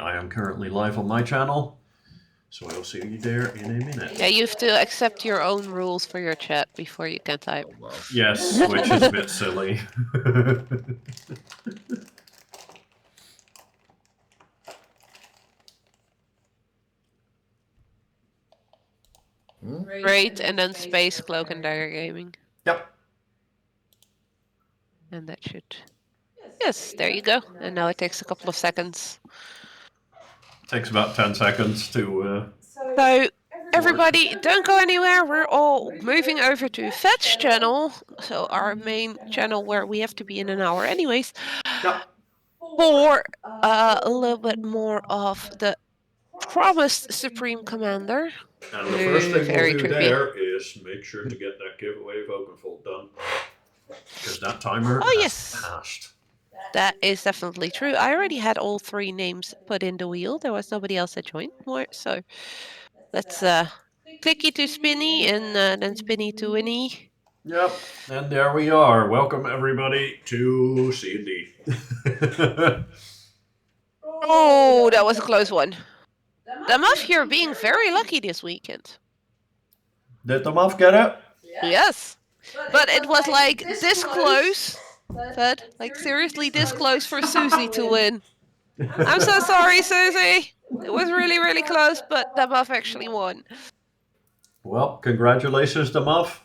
I am currently live on my channel, so I'll see you there in a minute. Yeah, you have to accept your own rules for your chat before you can type. Oh, well. Yes, which is a bit silly. Great, and then space cloak and dagger gaming. Yep. And that should... Yes, there you go. And now it takes a couple of seconds. Takes about 10 seconds to... So, everybody, don't go anywhere. We're all moving over to Fet's channel. So, our main channel where we have to be in an hour anyways. Yep. For a little bit more of the promised Supreme Commander. And the first thing Very we'll do trippy. there is make sure to get that giveaway of Oakenfold done. Because that timer has passed. That is definitely true. I already had all 3 names put in the wheel. There was nobody else that joined more. So let's clicky to Spinny and then Spinny to Winnie. Yep, and there we are. Welcome everybody to C&D. Oh, that was a close one. The Muff here being very lucky this weekend. Did the Muff get it? Yes. But it was like this close. But like seriously this close for Susie to win. I'm so sorry, Susie. It was really, really close, but the Muff actually won. Well, congratulations, the Muff,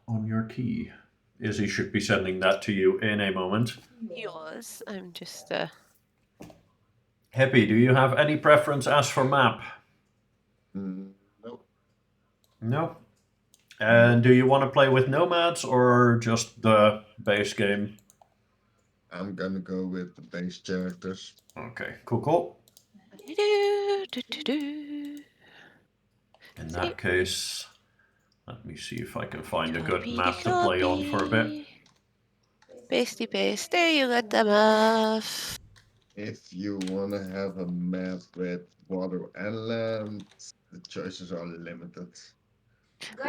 on your key. Izzy should be sending that to you in a moment. Yours. I'm just Happy, do you have any preference as for map? No. No? And do you want to play with nomads or just the base game? I'm gonna go with the base characters. Okay, cool. In that case, let me see if I can find a good map to play on for a bit. Pasty paste, there you got the Muff. If you wanna have a map with water and land, the choices are limited.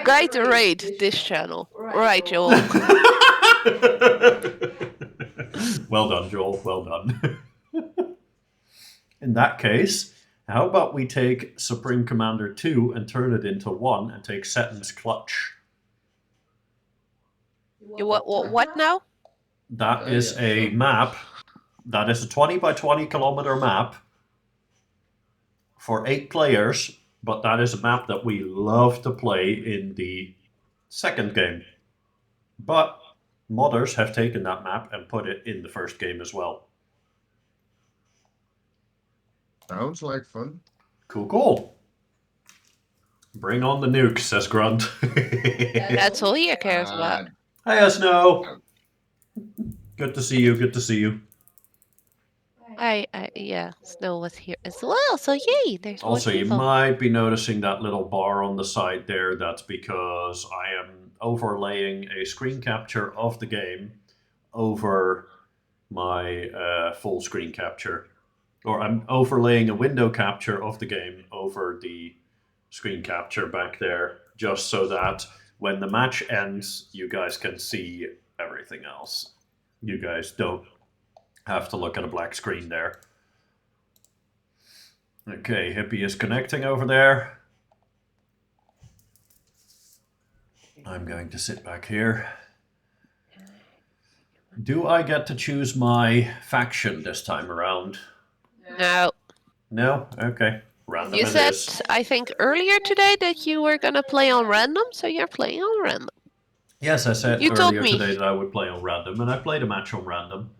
Guide the raid this channel. Right, Joel. Well done, Joel. Well done. In that case, how about we take Supreme Commander 2 and turn it into 1 and take Setton's Clutch? What now? That is a map. That is a 20 by 20 kilometer map for 8 players, but that is a map that we love to play in the second game. But modders have taken that map and put it in the first game as well. Sounds like fun. Cool. Bring on the nukes, says Grunt. That's all he cares about. Hiya, Snow. Good to see you. Yeah, Snow was here as well, so yay, there's more Also, you people. might be noticing that little bar on the side there. That's because I am overlaying a screen capture of the game over my full screen capture. Or I'm overlaying a window capture of the game over the screen capture back there, just so that when the match ends, you guys can see everything else. You guys don't have to look at a black screen there. Okay, Hippie is connecting over there. I'm going to sit back here. Do I get to choose my faction this time around? No. No? Okay. Random You it said, is. I think earlier today that you were gonna play on random, so you're playing on random. Yes, I said You told earlier me. today that I would play on random, and I played a match on random.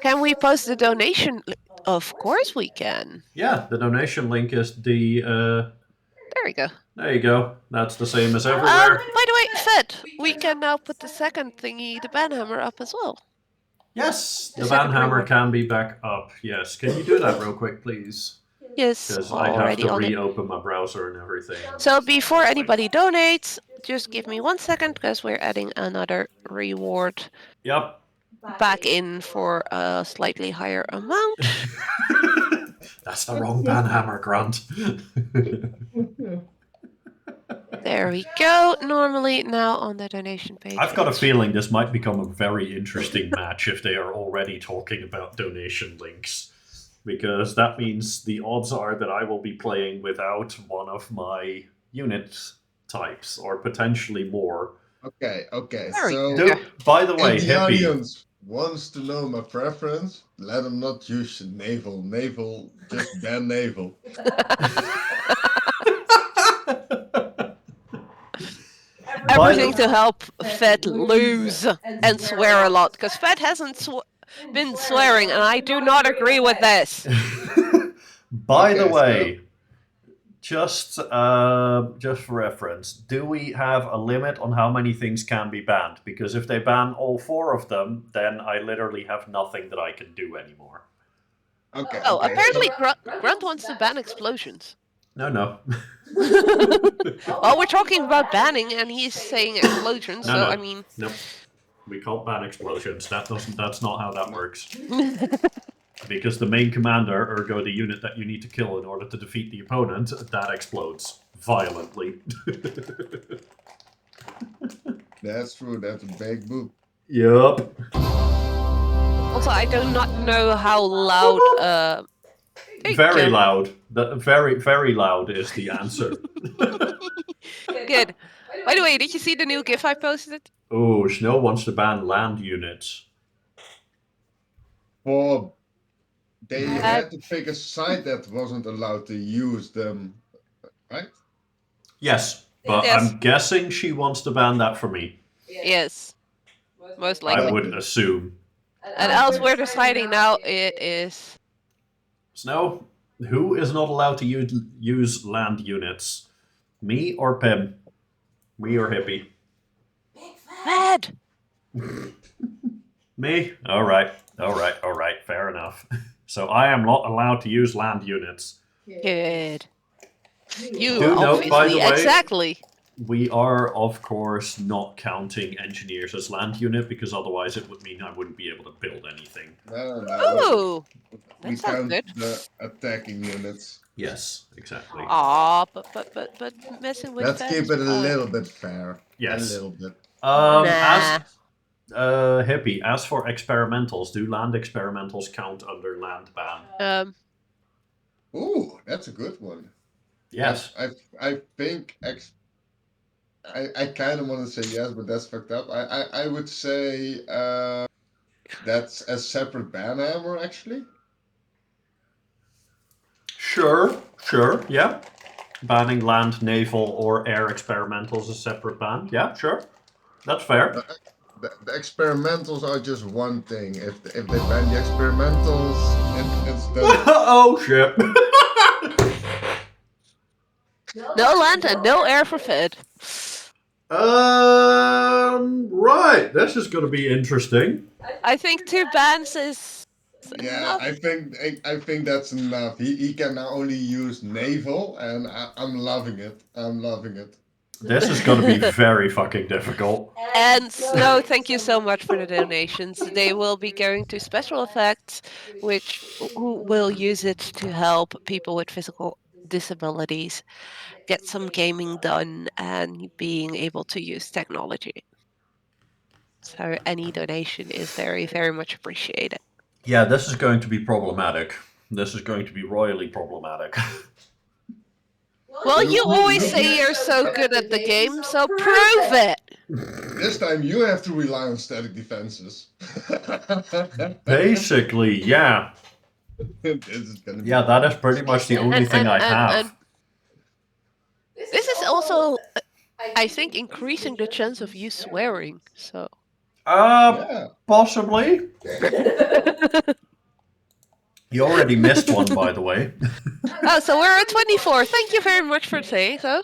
Can we post the donation? Of course we can. Yeah, the donation link is the... There we go. There you go. That's the same as everywhere. By the way, Fed, we can now put the second thingy, the banhammer, up as well. Yes, the The second banhammer reward. can be back up. Yes, can you do that real quick, please? Yes, Because I have already to on it. reopen my browser and everything. So before anybody donates, just give me 1 second because we're adding another reward Yep. back in for a slightly higher amount. That's the wrong banhammer, Grant. There we go. Normally now on the donation page. I've got a feeling this might become a very interesting match if they are already talking about donation links. because that means the odds are that I will be playing without one of my unit types, or potentially more. Okay. Very So fair. By the if way, the Hippie. audience wants to know my preference, let them not use naval. Naval, just ban naval. Everything to help Fed lose and swear a lot, because Fed hasn't been swearing, and I do not agree with this. By the Okay, way, just for reference, do we have a limit on how many things can be banned? Because if they ban all 4 of them, then I literally have nothing that I can do anymore. okay. Oh, Okay. So apparently Grunt wants to ban explosions. No. Well, we're talking about banning, and he's saying explosions. No, So no. I mean, Nope. We can't ban explosions. That's not how that works. Because the main commander, ergo the unit that you need to kill in order to defeat the opponent, that explodes violently. that's true. That's a big boop. Yup. also, I do not know how loud. Very loud. Very, very loud is the answer. Good. By the way, did you see the new GIF I posted? Oh, Snow wants to ban land units. For they had to pick a side that wasn't allowed to use them, right? Yes, but Yes. I'm guessing she wants to ban that for me. Yes. Most I likely. would assume. And else we're deciding now it is. Snow, who is not allowed to use land units? Me or Pim? Me or Hippie? Fed! Me? Alright. Fair enough. So I am not allowed to use land units. Good. You Do note, by the obviously, way, exactly. we are, of course, not counting engineers as land unit, because otherwise it would mean I wouldn't be able to build anything. No. Ooh! We That sounds count good. the attacking units. Yes, exactly. Aw, but messing with Let's Fed keep is it a fun. little bit fair. Yes. A little bit. Nah. Hippie, as for experimentals, do land experimentals count under land ban? Ooh, that's a good one. Yes. I think I kind of want to say yes, but that's fucked up. I would say that's a separate ban hammer actually. Sure, yeah. Banning land, naval, or air experimentals is a separate ban. Yeah, sure. That's fair. The experimentals are just one thing. If they ban the experimentals, it's done. Oh shit. No land and no air for Fed. Right. This is going to be interesting. I think 2 bans is Yeah, enough. I think that's enough. He can now only use naval, and I'm loving it. I'm loving it. This is going to be very fucking difficult. And Snow, thank you so much for the donations. They will be going to SpecialEffect, who will use it to help people with physical disabilities get some gaming done and being able to use technology. So any donation is very, very much appreciated. Yeah, this is going to be problematic. This is going to be royally problematic. Well, you always say you're so good at the game, so prove it! This time you have to rely on static defenses. Basically, yeah. This is gonna be Yeah, that is pretty much the only thing I have. And this is also, I think, increasing the chance of you swearing. So. Yeah. Possibly. You already missed one, by the way. Oh, so we're at 24. Thank you very much for saying so.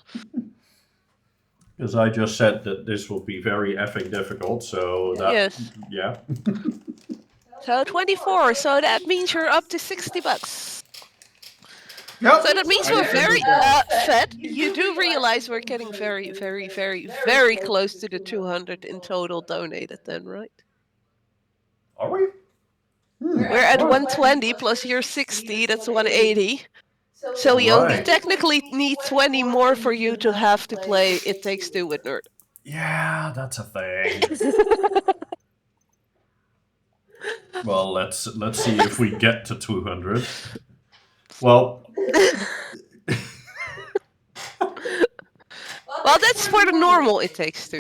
Because I just said that this will be very effing difficult, so that... Yes. Yeah. So 24, so that means you're up to $60. Yep. So that means we're very Fed. You do realize we're getting very, very, very, very close to the 200 in total donated then, right? Are we? We're at 120 plus your 60, that's 180. So we only technically need 20 more for you to have to play It Takes Two with Nerd. Yeah, that's a thing. Well, let's see if we get to 200. Well, Well, that's for the normal It Takes Two.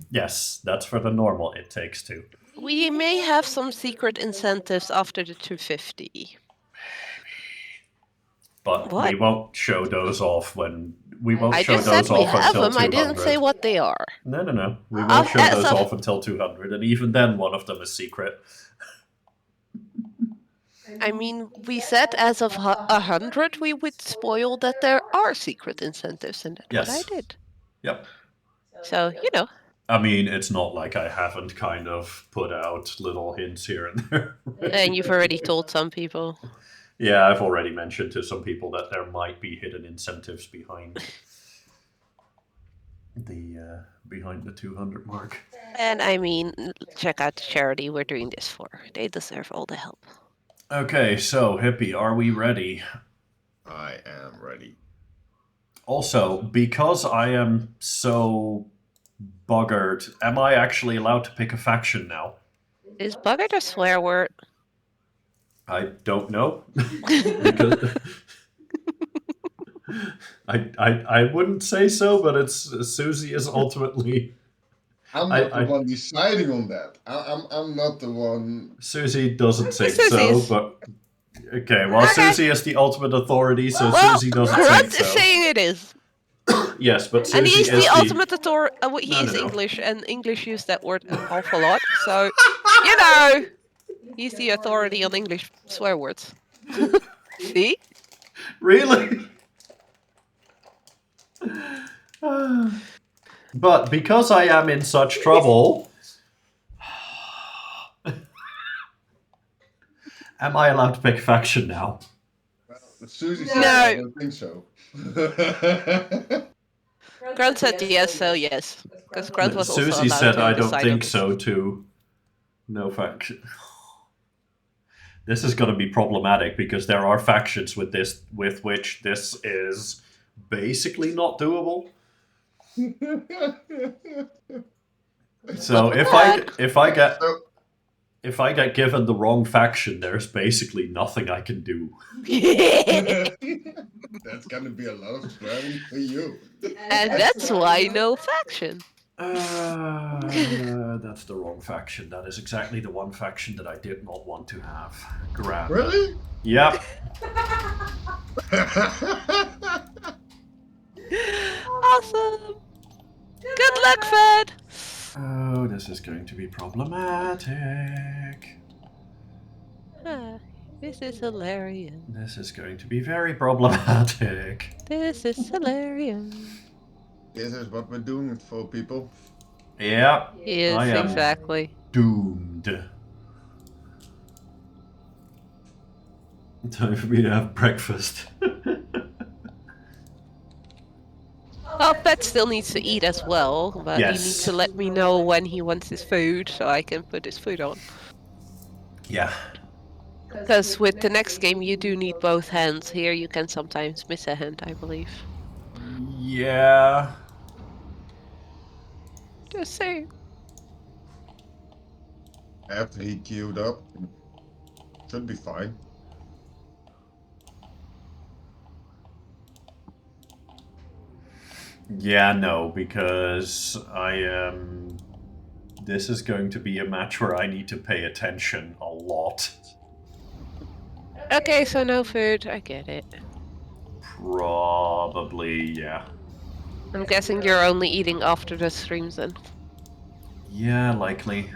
yes, that's for the normal It Takes Two. We may have some secret incentives after the 250. But What? we won't show those off when we won't I show just said those we off have until them. 200. I didn't say what they are. No. We won't show as those of- off until 200, and even then, one of them is secret. I mean, we said as of 100 we would spoil that there are secret incentives, and that's Yes. what I did. Yep. So, you know. I mean, it's not like I haven't kind of put out little hints here and there. And you've already told some people. Yeah, I've already mentioned to some people that there might be hidden incentives behind the 200 mark. And I mean, check out the charity we're doing this for. They deserve all the help. Okay, so Hippie, are we ready? I am ready. Also, because I am so buggered, am I actually allowed to pick a faction now? Is buggered a swear word? I don't know. Because I wouldn't say so, but it's Susie is ultimately. I'm not the one deciding on that. I'm not the one. Susie doesn't think Susie so, is. but okay. Well, Okay. Susie is the ultimate authority, so Well, Susie doesn't Grunt think so. is saying it is. Yes, but Susie And he's is the ultimate authority. He No, is no. English, and English use that word an awful lot. So, you know, he's the authority on English swear words. See? Really? But because I am in such trouble, am I allowed to pick a faction now? Well, Susie said No. I don't think so. Grunt said yes, so yes. Because Grunt was also Susie allowed said to I don't decide on think this. so too. No faction. This is going to be problematic because there are factions with which this is basically not doable. So if I get given the wrong faction, there's basically nothing I can do. That's gonna be a lot of swearing for you. And that's why no faction. That's the wrong faction. That is exactly the one faction that I did not want to have. Grand. Really? Yep. Awesome. Good luck, Fed. Oh, this is going to be problematic. This is hilarious. This is going to be very problematic. This is hilarious. This is what we're doing it for, people. Yep. Yes, I am exactly. doomed. Time for me to have breakfast. Well, Fed still needs to eat as well, but Yes. he needs to let me know when he wants his food so I can put his food on. Yeah. Because with the next game, you do need both hands. Here, you can sometimes miss a hand, I believe. Yeah. Just saying. After he queued up, should be fine. Yeah, no, because I am. This is going to be a match where I need to pay attention a lot. Okay, so no food. I get it. Probably, yeah. I'm guessing you're only eating after the streams then. Yeah, likely.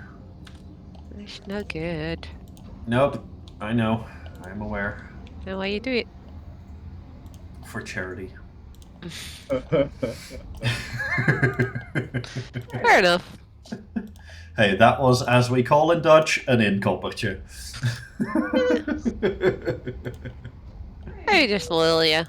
It's no good. Nope, I know. I'm aware. Now why you do it? For charity. Fair enough. Hey, that was, as we call in Dutch, an inkoppertje. Maybe just Lilia.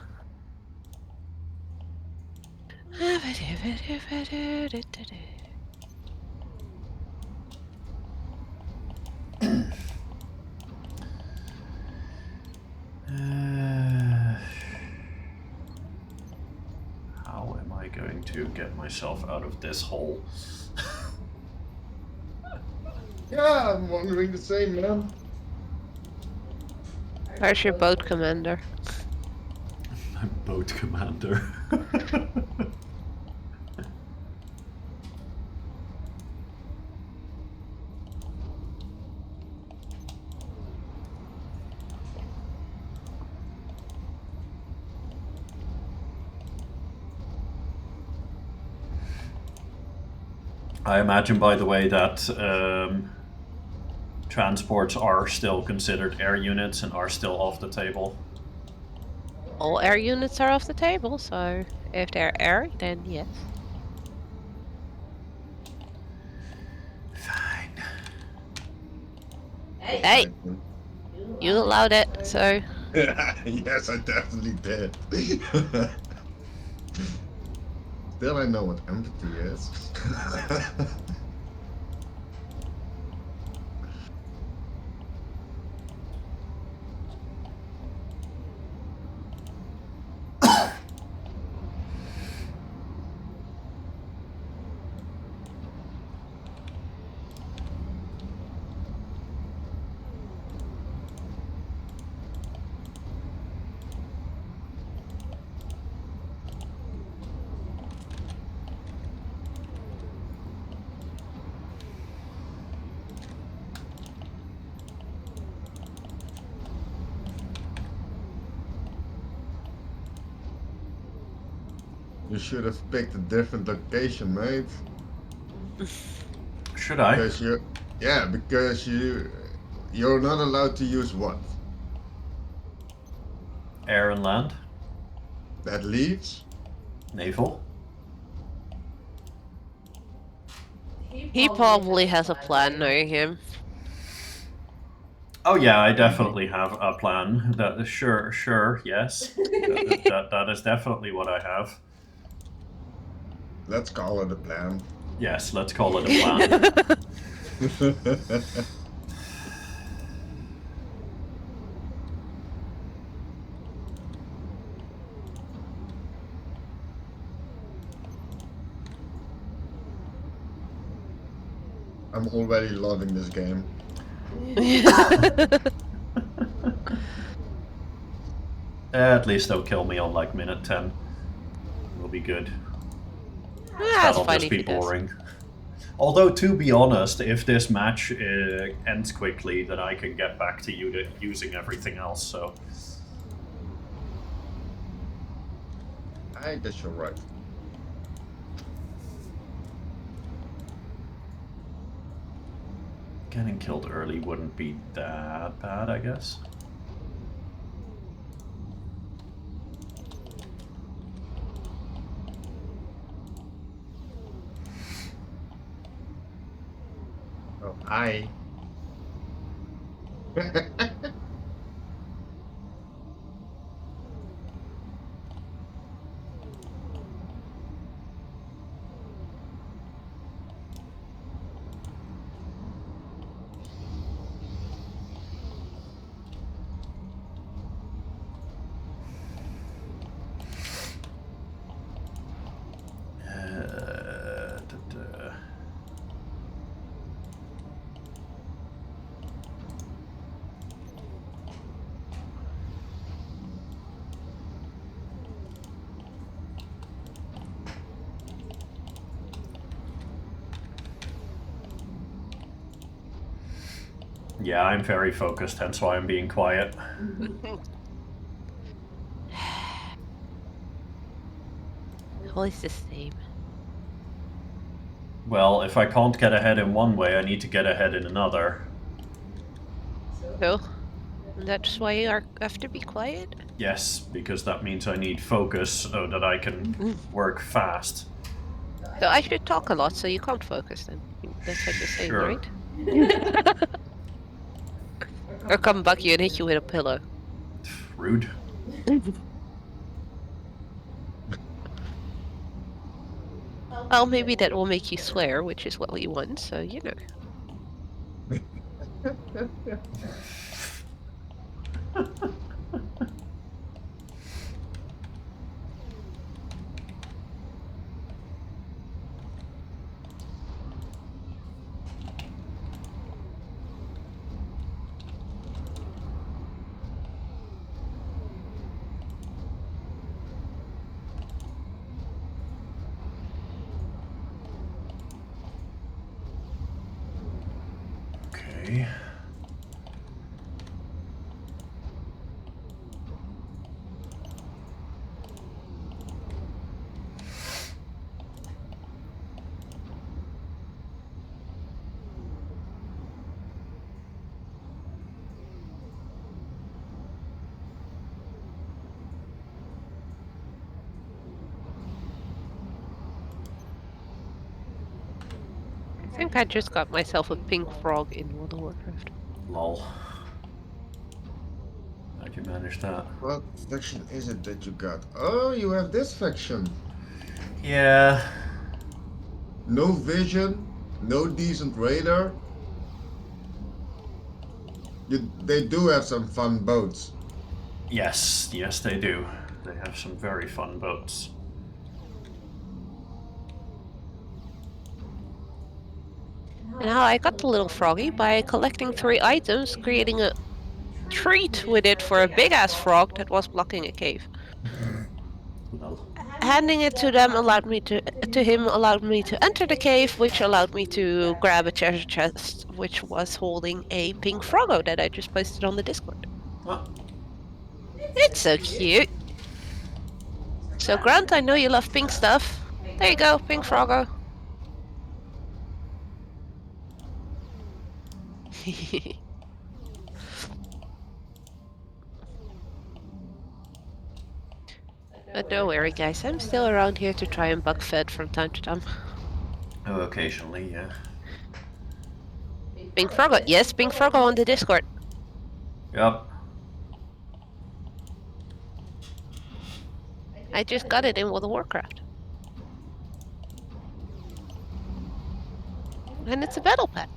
How am I going to get myself out of this hole? Yeah, I'm wondering the same, man. Where's your boat commander? My boat commander. I imagine, by the way, that transports are still considered air units and are still off the table. All air units are off the table, so if they're air, then yes. Fine. Hey, you allowed it, so Yes, I definitely did. Still, I know what empathy is. You should have picked a different location, mate. Should I? Because you're not allowed to use what? Air and land? That leaves? Naval? he probably has a plan knowing him. Oh yeah, I definitely have a plan. That sure, yes. That is definitely what I have. Let's call it a plan. Yes, let's call it a plan. I'm already loving this game. At least they'll kill me on like minute 10. We'll be good. That's That'll fine just if be he does. boring. Although, to be honest, if this match ends quickly, then I can get back to using everything else, so... I guess you're right. Getting killed early wouldn't be that bad, I guess. Oh, hi. Yeah, I'm very focused, hence why I'm being quiet. Always the same. Well, if I can't get ahead in one way, I need to get ahead in another. So, that's why you have to be quiet? Yes, because that means I need focus so that I can work fast. So I should talk a lot so you can't focus then. That's what you're saying, Sure. right? Or come back you and hit you with a pillow. Rude. Well, maybe that will make you swear, which is what we want, so you know. Okay. I think I just got myself a pink frog in World of Warcraft. Lol. How'd you manage that? What faction is it that you got? Oh, you have this faction. Yeah. No vision, no decent radar. They do have some fun boats. Yes, yes, they do. They have some very fun boats. And how I got the little froggy by collecting 3 items, creating a treat with it for a big ass frog that was blocking a cave. Lol. Handing it to them allowed me to him allowed me to enter the cave, which allowed me to grab a treasure chest, which was holding a pink froggo that I just posted on the Discord. Oh, It's so cute. So Grant, I know you love pink stuff. There you go, pink froggo. But don't worry, guys. I'm still around here to try and bug Fed from time to time. oh, occasionally, yeah. Pink froggo. Yes, pink froggo on the Discord. Yep. I just got it in World of Warcraft. And it's a battle pet.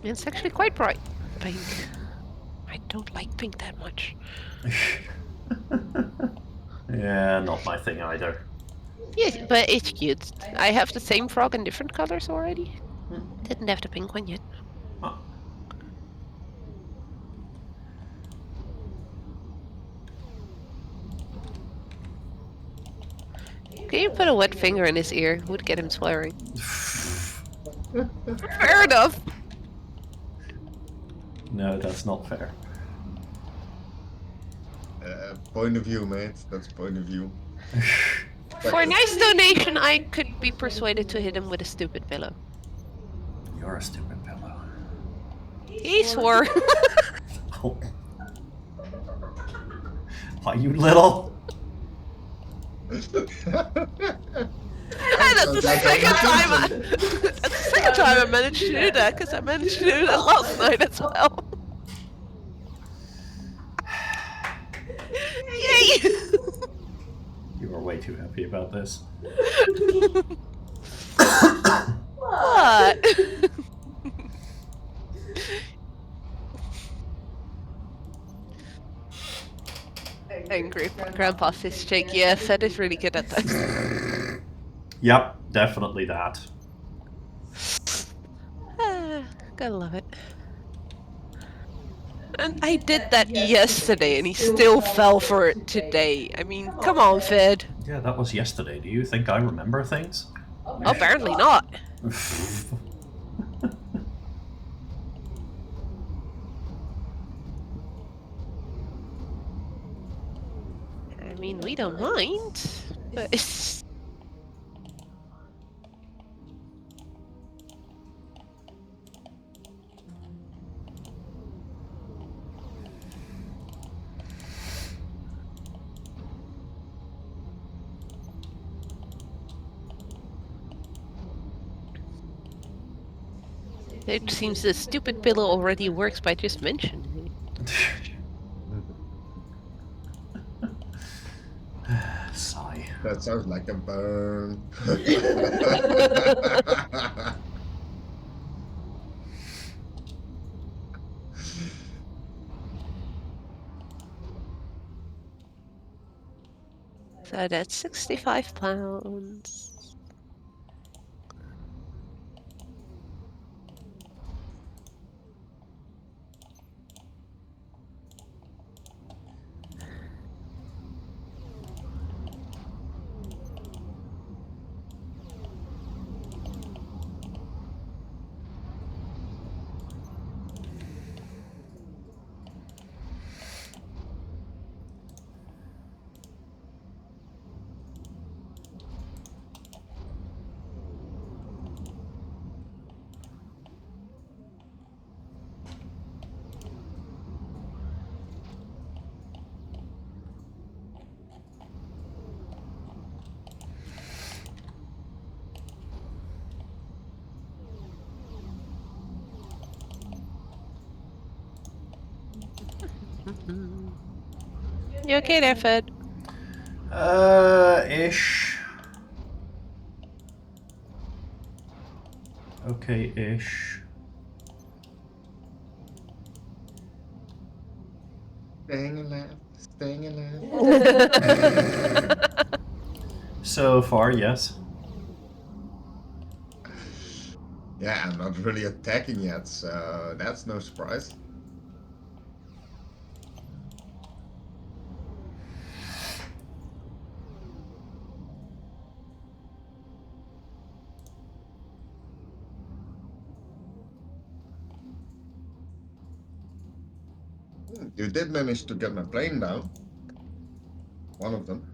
It's actually quite bright pink. I don't like pink that much. Yeah, not my thing either. Yes, but it's cute. I have the same frog in different colors already. Didn't have the pink one yet. Oh. Can you put a wet finger in his ear? Would get him swearing. Fair enough. No, that's not fair. Point of view, mate. That's point of view. For a nice donation, I could be persuaded to hit him with a stupid pillow. You're a stupid pillow. He swore. Oh. Why, you little? And that's the second time I managed to do that, because I managed to do that last night as well. Yay! You are way too happy about this. What? Angry Grandpa Fist Shake. Yeah, Fed is really good at that. Yep, definitely that. Gotta love it. And I did that yesterday, and he still fell for it today. I mean, come on, Fed. Yeah, that was yesterday. Do you think I remember things? Apparently not. I mean, we don't mind, but it's... It seems the stupid pillow already works by just mentioning it. Sigh. That sounds like a burn. So that's 65 pounds. You okay there, Fed? Ish. Okay-ish. Staying alive, staying alive. So far, yes. Yeah, I'm not really attacking yet, so that's no surprise. You did manage to get my plane down. One of them.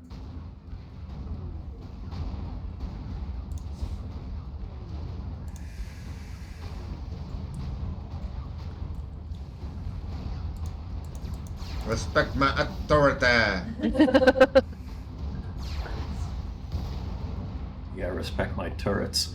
Respect my authority. Yeah, respect my turrets.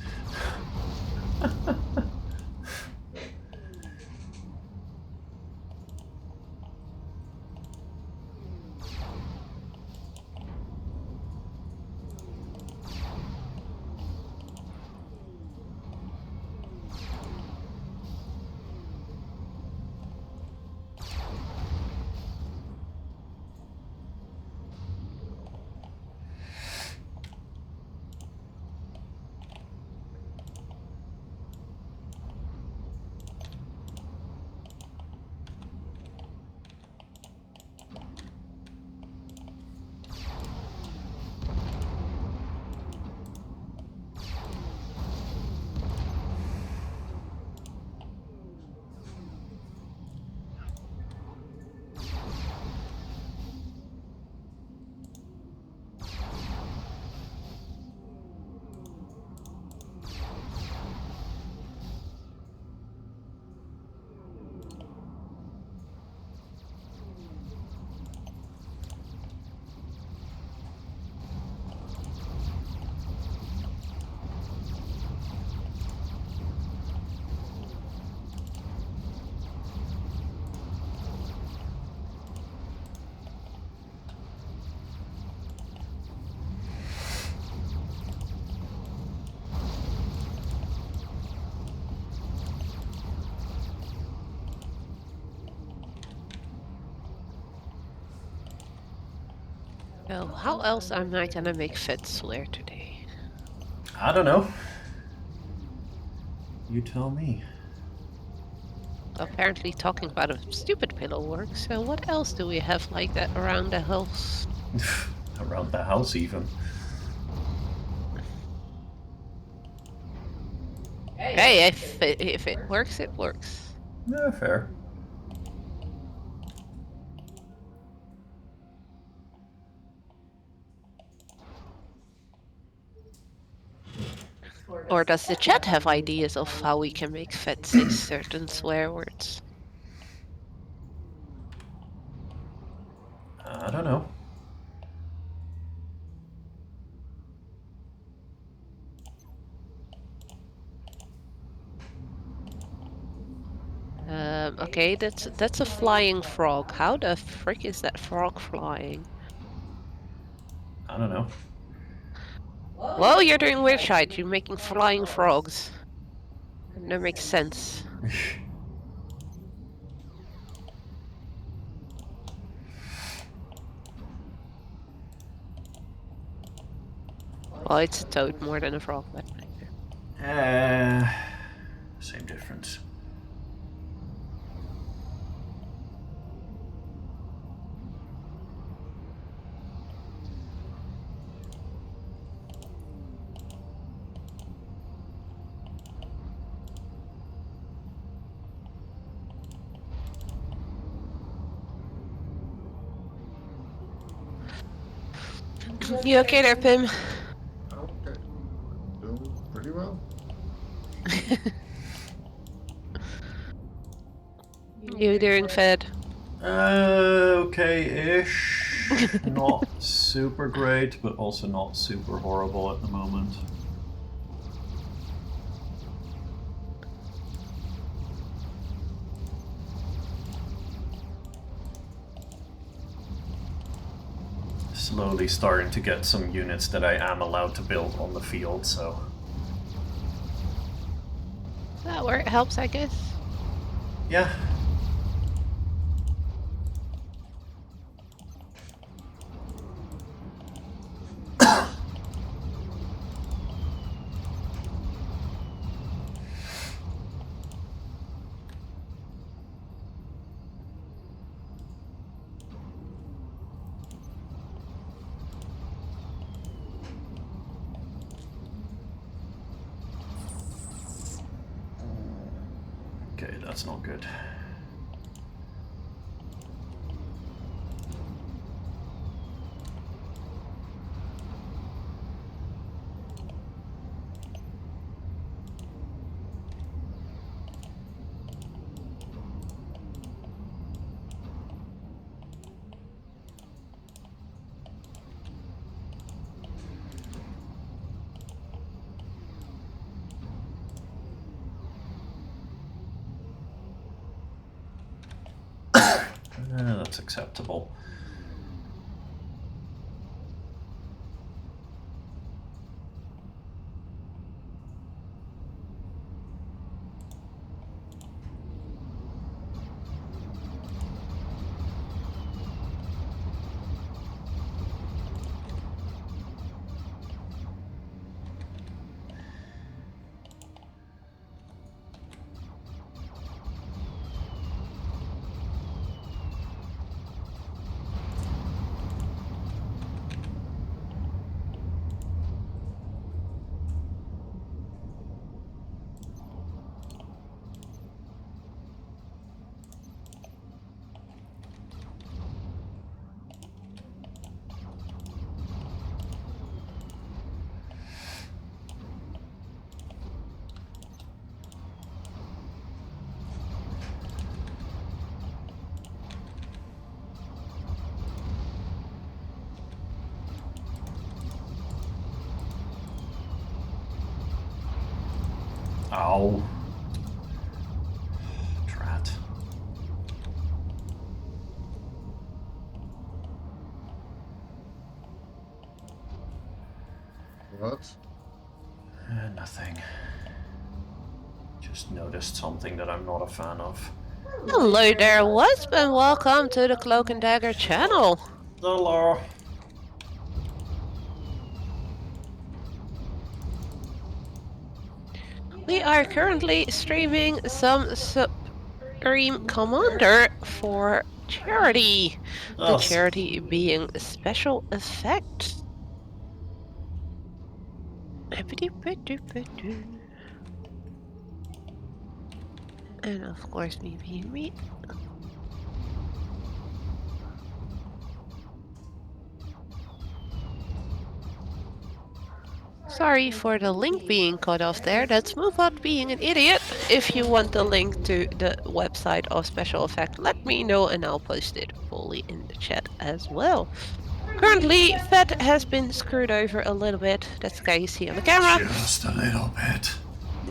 Well, how else am I gonna make Fed swear today? I don't know. You tell me. Apparently talking about a stupid pillow works, so what else do we have like that around the house? Around the house, even. Hey, if it works, it works. Yeah, fair. Or does the chat have ideas of how we can make Fed say certain swear words? I don't know. Okay, that's a flying frog. How the frick is that frog flying? I don't know. Well, you're doing weird shit. You're making flying frogs. That makes sense. Well, it's a toad more than a frog, but Same difference. you okay there, Pim? Okay. Doing pretty well. You doing Fed? Okay-ish. Not super great, but also not super horrible at the moment. slowly starting to get some units that I am allowed to build on the field, so... That where it helps, I guess. Yeah. Okay, that's not good. That's acceptable. Ow. Drat. What? Nothing. Just noticed something that I'm not a fan of. Hello there, Wasp, and welcome to the Cloak and Dagger channel. Hello. We are currently streaming some Supreme Commander for Charity. The charity being SpecialEffect. And of course, me being me. Sorry for the link being cut off there. That's Moobot being an idiot. If you want the link to the website of SpecialEffect, let me know and I'll post it fully in the chat as well. Currently, Fett has been screwed over a little bit. That's the guy you see on the camera. Just a little bit.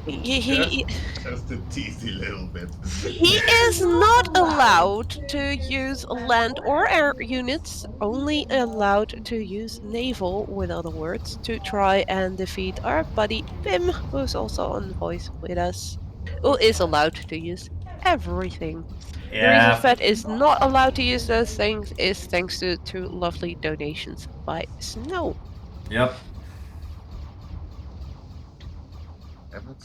Just a teasy little bit. He is not allowed to use land or air units, only allowed to use naval, with other words, to try and defeat our buddy Pim, who's also on voice with us, who is allowed to use everything. Yeah. The reason Fett is not allowed to use those things is thanks to two lovely donations by Snow. Yep. Damn it.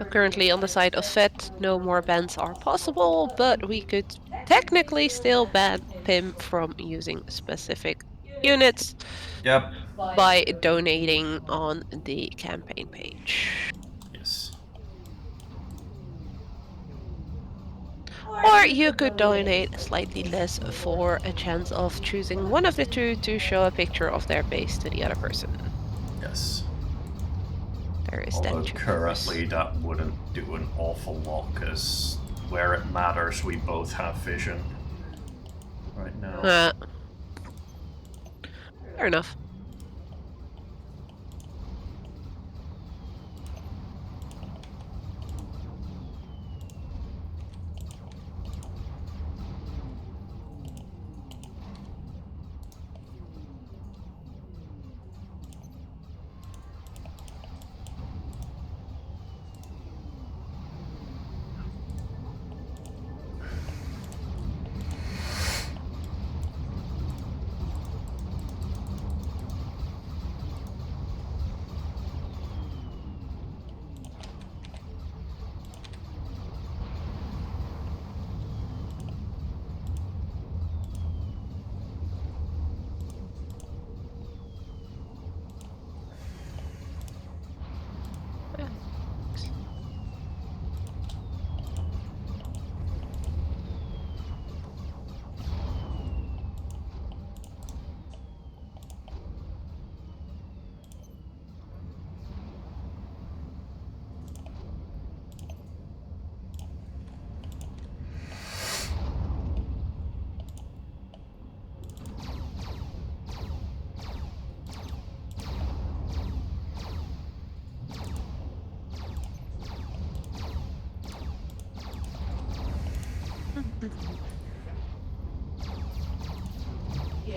Currently on the side of Fett, no more bans are possible, but we could technically still ban Pim from using specific units Yep. by donating on the campaign page. Yes. Or you could donate slightly less for a chance of choosing one of the two to show a picture of their base to the other person. Yes. There is Although that choice. currently that wouldn't do an awful lot, because where it matters we both have vision right now. Fair enough.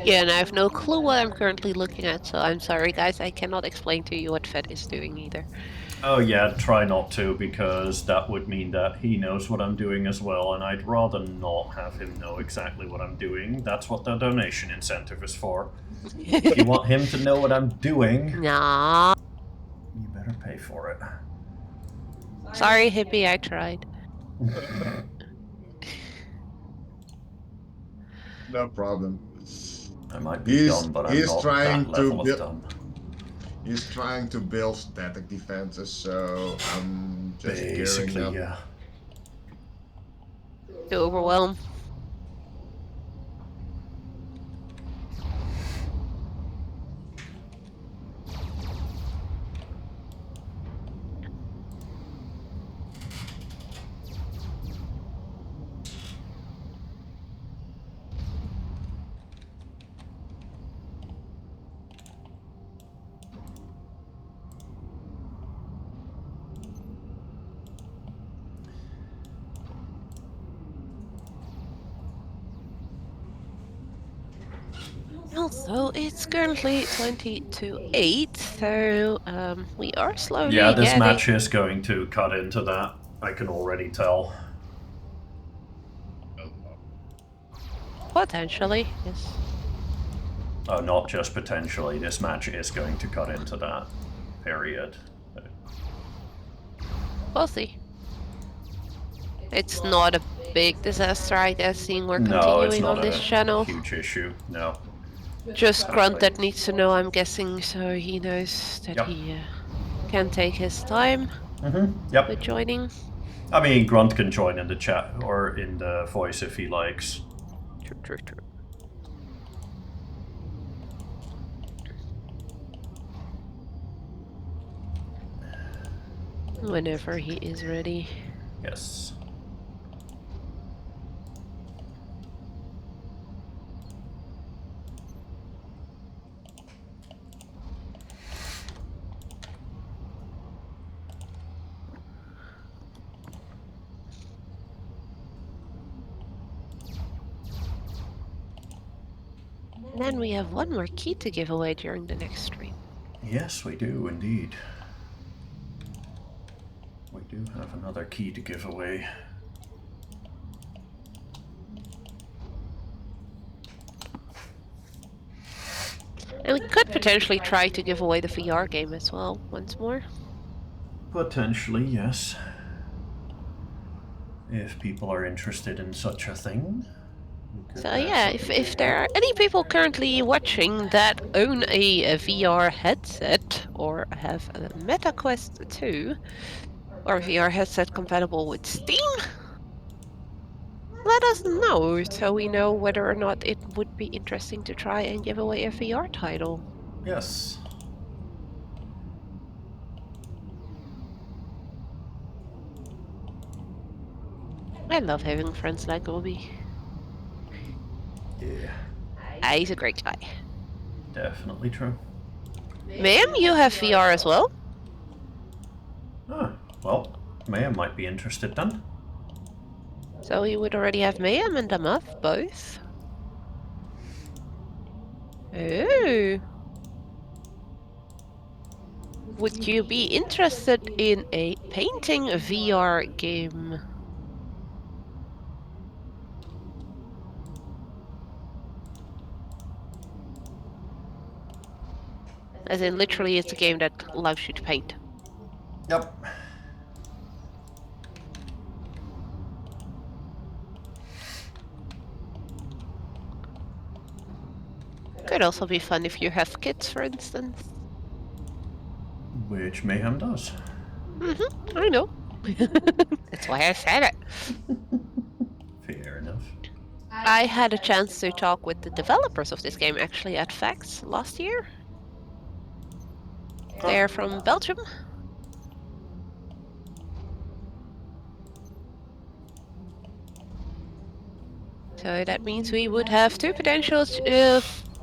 Yeah, and I have no clue what I'm currently looking at, so I'm sorry, guys. I cannot explain to you what Fed is doing either. Oh yeah, try not to, because that would mean that he knows what I'm doing as well, and I'd rather not have him know exactly what I'm doing. That's what the donation incentive is for. If you want him to know what I'm doing, Nah. you better pay for it. Sorry, hippie, I tried. No problem. I might be dumb, but I'm not that level of dumb. He's trying to build static defenses, so I'm just Basically, gearing up. yeah. To overwhelm. Also, it's currently 20 to 8, so we are slowly Yeah, this getting... match is going to cut into that. I can already tell. Potentially, yes. Oh, not just potentially. This match is going to cut into that. Period. We'll see. It's not a big disaster, I guess, seeing we're No, it's continuing not on this a channel. huge issue. No. Just Grunt that needs to know, I'm guessing, so he knows that Yep. he can take his time Yep. with joining. I mean, Grunt can join in the chat or in the voice if he likes. True. Whenever he is ready. Yes. Then we have one more key to give away during the next stream. Yes, we do indeed. We do have another key to give away. And we could potentially try to give away the VR game as well, once more. Potentially, yes. If people are interested in such a thing. So yeah, if there are any people currently watching that own a VR headset or have a MetaQuest 2 or VR headset compatible with Steam, let us know so we know whether or not it would be interesting to try and give away a VR title. Yes. I love having friends like Obi. Yeah. He's a great guy. Definitely true. Ma'am, you have VR as well? Ah, well, Maya might be interested then. So you would already have Mayhem and Damath, both? Oh. Would you be interested in a painting VR game? As in, literally, it's a game that allows you to paint. Yep. Could also be fun if you have kids, for instance. Which Mayhem does. I know. That's why I said it. Fair enough. I had a chance to talk with the developers of this game actually at PAX last year. They're from Belgium. So that means we would have two potentials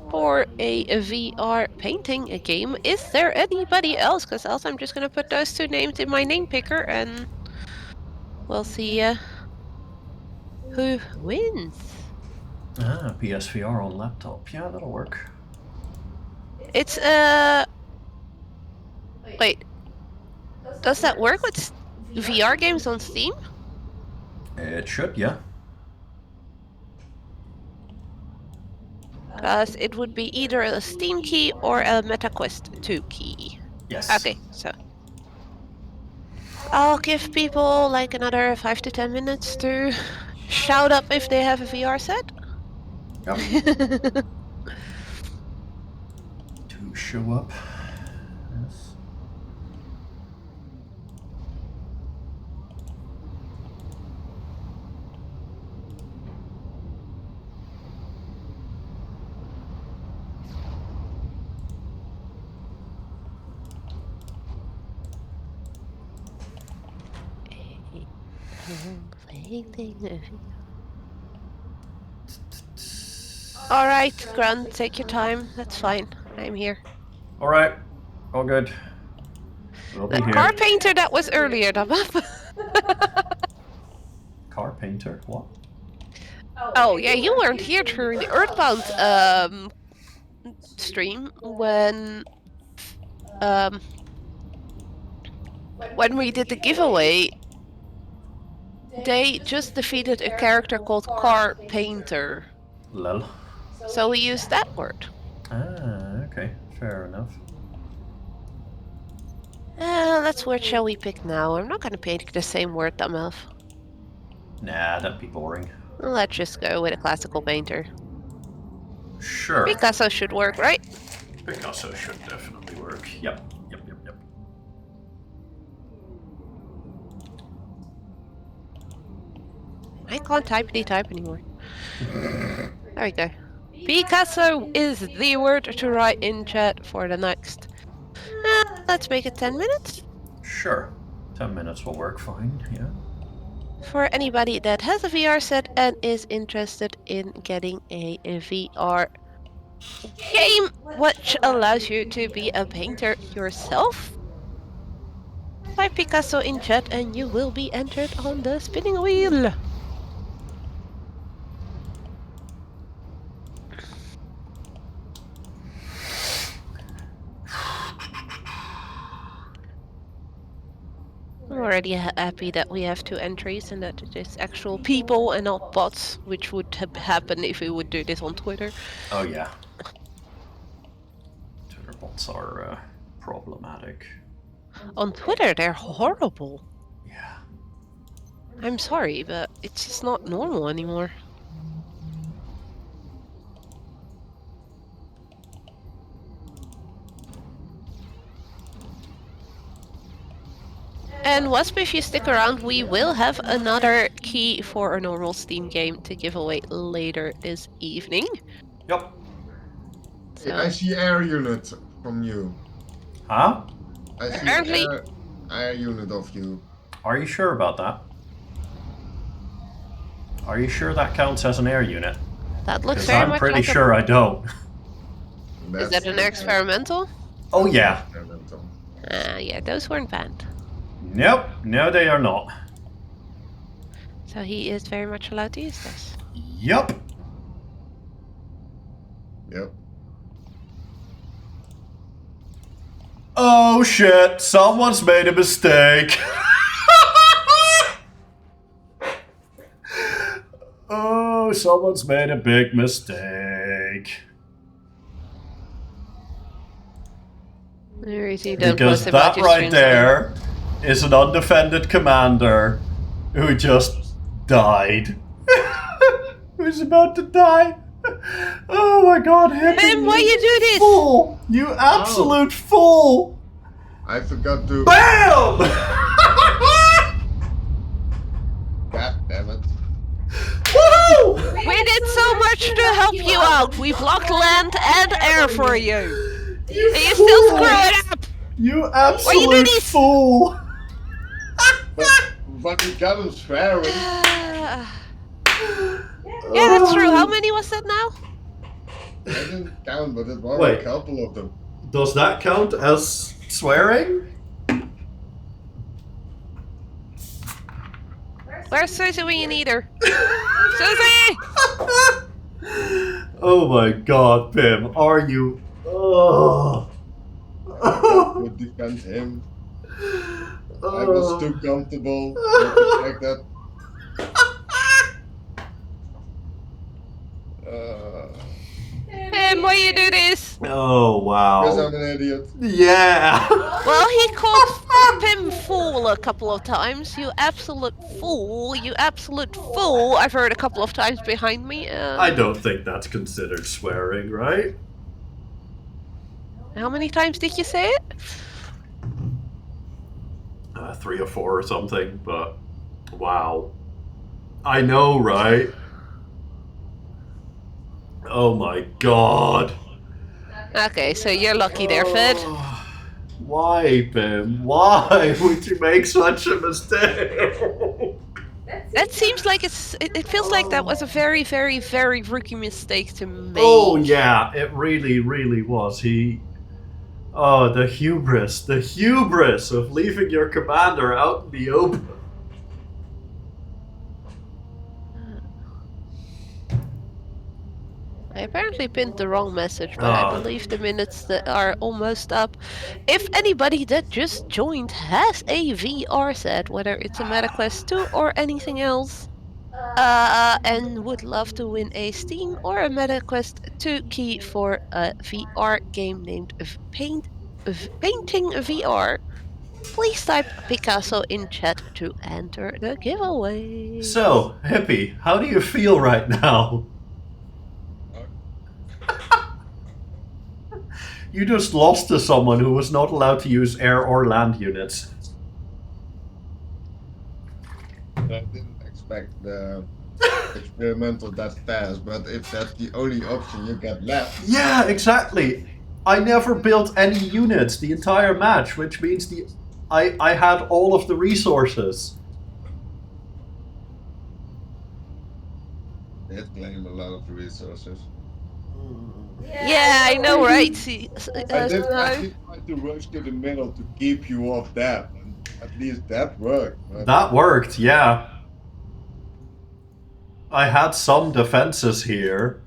for a VR painting a game. Is there anybody else? Because else I'm just going to put those two names in my name picker and we'll see Who wins? Ah, PSVR on laptop. Yeah, that'll work. It's wait. Does that work with VR games on Steam? It should, yeah. Because it would be either a Steam key or a MetaQuest 2 key. Yes. Okay, so I'll give people like another 5 to 10 minutes to shout up if they have a VR set. Yep. To show up. Yes. Alright, Grunt, take your time. That's fine. I'm here. Alright. All good. We'll be The here. car painter that was earlier, Dabab. Car painter? What? Oh, yeah, you weren't here during the Earthbound stream when we did the giveaway. They just defeated a character called Car Painter. Lol. So we used that word. Ah, okay. Fair enough. Let's word shall we pick now? I'm not gonna pick the same word, Damelf. Nah, that'd be boring. Let's just go with a classical painter. Sure. Picasso should work, right? Picasso should definitely work. Yep. I can't type anymore. There we go. Picasso is the word to write in chat for the next. Let's make it 10 minutes. Sure. 10 minutes will work fine, yeah. For anybody that has a VR set and is interested in getting a VR game which allows you to be a painter yourself, type Picasso in chat and you will be entered on the spinning wheel. I'm already happy that we have 2 entries and that it is actual people and not bots, which would happen if we would do this on Twitter. Oh yeah. Twitter bots are problematic. On Twitter, they're horrible. Yeah. I'm sorry, but it's just not normal anymore. And Wasp, if you stick around, we will have another key for a normal Steam game to give away later this evening. Yep. So, I see air unit from you. Huh? I see Apparently- air unit of you. Are you sure about that? Are you sure that counts as an air unit? that looks Because very I'm much pretty like sure I don't. Is that an experimental? Oh yeah. Experimental. Yeah, those weren't banned. Nope. No, they are not. So he is very much allowed to use this. Yup. Yep. Oh shit, someone's made a mistake. Oh, someone's made a big mistake. Because that right there is an undefended commander who just died. Who's about to die. Oh my god, him! Tim, why you do this? Fool! You absolute fool! I forgot to. BAM! God damn it. Woohoo! We did so much to help you out. We blocked land and air for you. And you still screw it up. You do absolute this? fool! But we got him swearing. Yeah, that's true. How many was that now? I didn't count, but it was Wait. a couple of them. Does that count as Where's Susie when you need her? Susie! Oh my god, Pim, are you... Oh. That would defend him. I was too comfortable with the fact that Pim, why you do this? Oh, because wow. I'm an idiot. Yeah. Well, he called Pim fool a couple of times. You absolute fool. You absolute fool. I've heard a couple of times behind me. I don't think that's considered swearing, right? How many times did you say it? 3 or 4 or something, but wow. I know, right? Oh my god. Okay, so you're lucky there, Fed. Why, Pim? Why would you make such a mistake? That seems like it feels like that was a very, very, very rookie mistake to make. Oh yeah, it really, really was. Oh, the hubris of leaving your commander out in the open. I apparently pinned the wrong message, but I believe the minutes that are almost up. If anybody that just joined has a VR set, whether it's a MetaQuest 2 or anything else, and would love to win a Steam or a MetaQuest 2 key for a VR game named Painting VR, please type Picasso in chat to enter the giveaway. So, Hippie, how do you feel right now? You just lost to someone who was not allowed to use air or land units. I didn't expect the experimental that fast, but if that's the only option you get left. Yeah, exactly. I never built any units the entire match, which means I had all of the resources. Did claim a lot of resources. Yeah, I know, right? I did actually try to rush to the middle to keep you off that, and at least that worked. But... That worked, yeah. I had some defenses here,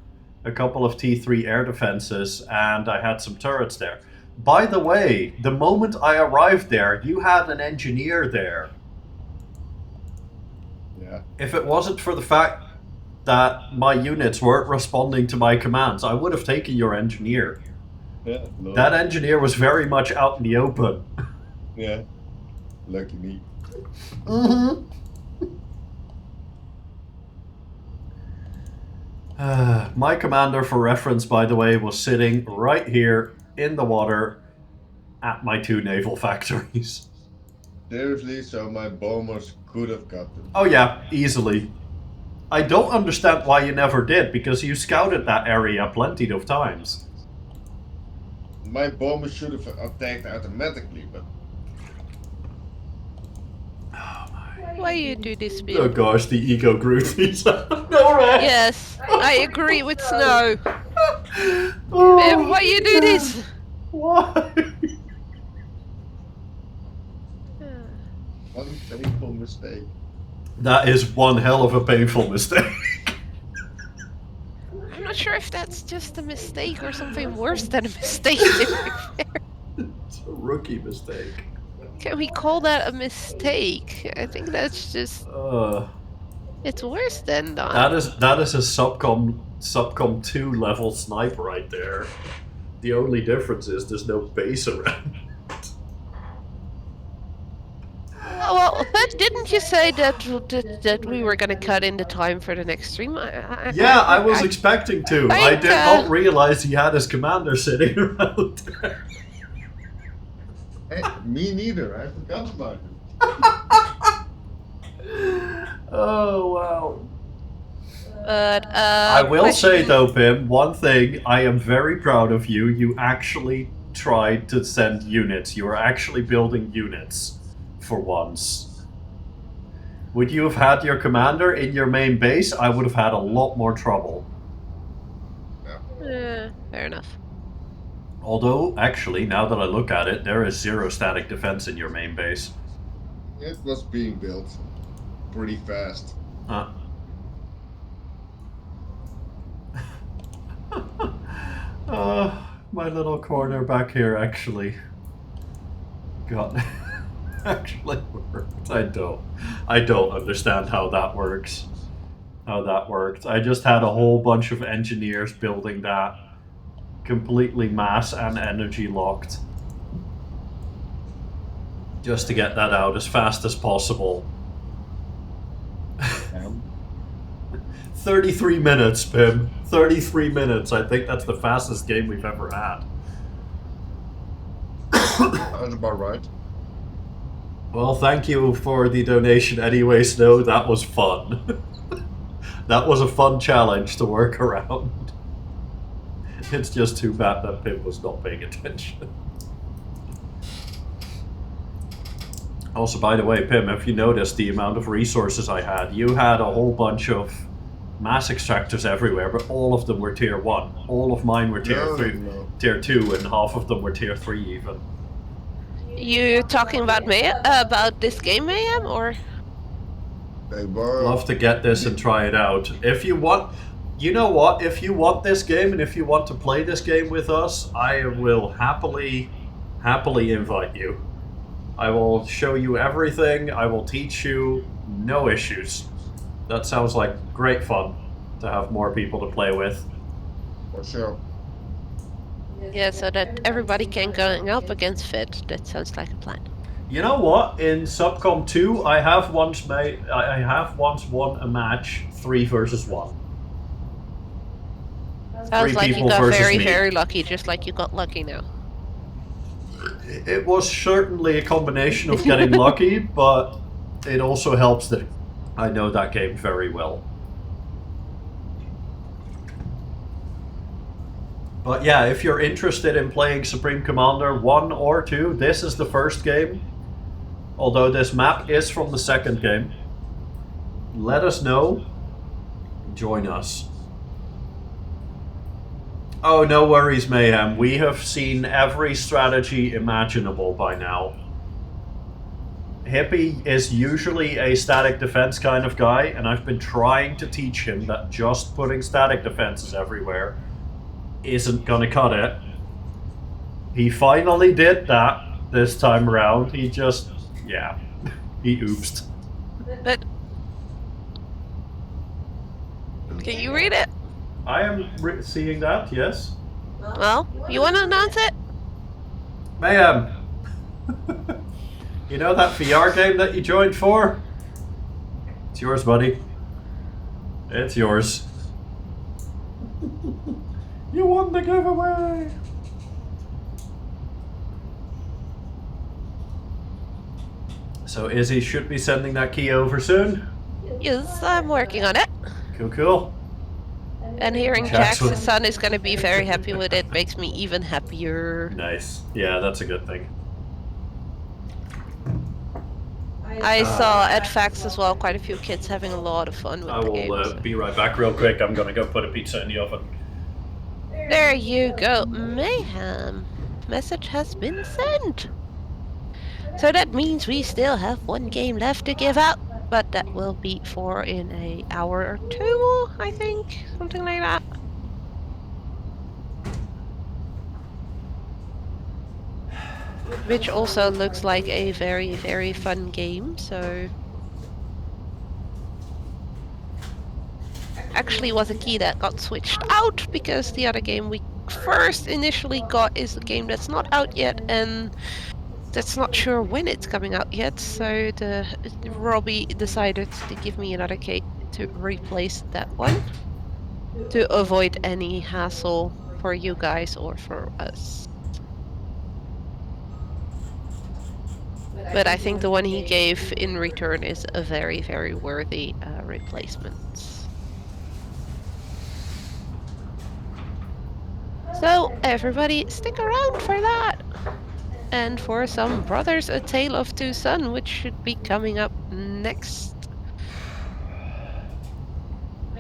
a couple of T3 air defenses, and I had some turrets there. By the way, the moment I arrived there, you had an engineer there. Yeah. If it wasn't for the fact that my units weren't responding to my commands, I would have taken your engineer. Yeah, no. That engineer was very much out in the open. Yeah. Lucky me. Mm-hmm. My commander, for reference, by the way, was sitting right here in the water at my 2 naval factories. Seriously, so my bombers could have got them. Oh yeah, easily. I don't understand why you never did, because you scouted that area plenty of times. My bombers should have attacked automatically, but... Oh my. Why you do this, Bill? Oh gosh, the ego grew. No, right? Yes, I agree with Snow. Oh, Why you do this? Why? One painful mistake. That is one hell of a painful mistake. I'm not sure if that's just a mistake or something worse than a mistake, to be fair. It's a rookie mistake. Can we call that a mistake? I think that's just... it's worse than that. That is a subcom 2 level sniper right there. The only difference is there's no base around. Well, but didn't you say that we were gonna cut in the time for the next stream? I was expecting to. I did not realize he had his commander sitting around there. Hey, me neither. I forgot about it. Oh wow. But I will say though, Pim, one thing I am very proud of you. You actually tried to send units. You were actually building units. For once. Would you have had your commander in your main base? I would have had a lot more trouble. Yeah. Fair enough. Although, actually, now that I look at it, there is 0 static defense in your main base. It was being built. pretty fast. My little corner back here actually got actually worked. I don't understand how that works. How that worked. I just had a whole bunch of engineers building that completely mass and energy locked just to get that out as fast as possible. 33 minutes, Pim. 33 minutes. I think that's the fastest game we've ever had. That's about right. Well, thank you for the donation anyway, Snow. That was fun. That was a fun challenge to work around. It's just too bad that Pim was not paying attention. Also, by the way, Pim, if you noticed the amount of resources I had, you had a whole bunch of mass extractors everywhere, but all of them were tier 1. All of mine were tier 3, tier 2, and half of them were tier 3 even. You talking about about this game, Mayhem, or? They were. Love to get this and try it out. If you want, you know what? If you want this game and if you want to play this game with us, I will happily invite you. I will show you everything. I will teach you. No issues. That sounds like great fun to have more people to play with. For sure. Yeah, so that everybody can go up against Fit. That sounds like a plan. You know what? In Subcom 2, I have once won a match 3 versus 1. Sounds like you got very lucky, just like you got lucky now. It was certainly a combination of getting lucky, but it also helps that I know that game very well. But yeah, if you're interested in playing Supreme Commander 1 or 2, this is the first game. Although this map is from the second game. Let us know. Join us. Oh, no worries, Mayhem. We have seen every strategy imaginable by now. Hippie is usually a static defense kind of guy, and I've been trying to teach him that just putting static defenses everywhere isn't gonna cut it. He finally did that this time around. He just, yeah, he oopsed. But can you read it? I am seeing that, yes. Well, you want to announce it? Mayhem. You know that VR game that you joined for? It's yours, buddy. It's yours. You won the giveaway! So Izzy should be sending that key over soon? Yes, I'm working on it. Cool, cool. And hearing Jack's son is going to be very happy with it makes me even happier. Nice. Yeah, that's a good thing. I saw at Fax as well quite a few kids having a lot of fun with the game. I will be right back real quick. I'm going to go put a pizza in the oven. There you go. Mayhem. Message has been sent. So that means we still have one game left to give out. But that will be for in an hour or 2, I think. Something like that. Which also looks like a very, very fun game, so... Actually was a key that got switched out, because the other game we first initially got is a game that's not out yet, and that's not sure when it's coming out yet, so Robbie decided to give me another key to replace that one, to avoid any hassle for you guys or for us. But I think the one he gave in return is a very, very worthy replacement. So everybody stick around for that! And for some Brothers, A Tale of Two Sons, which should be coming up next.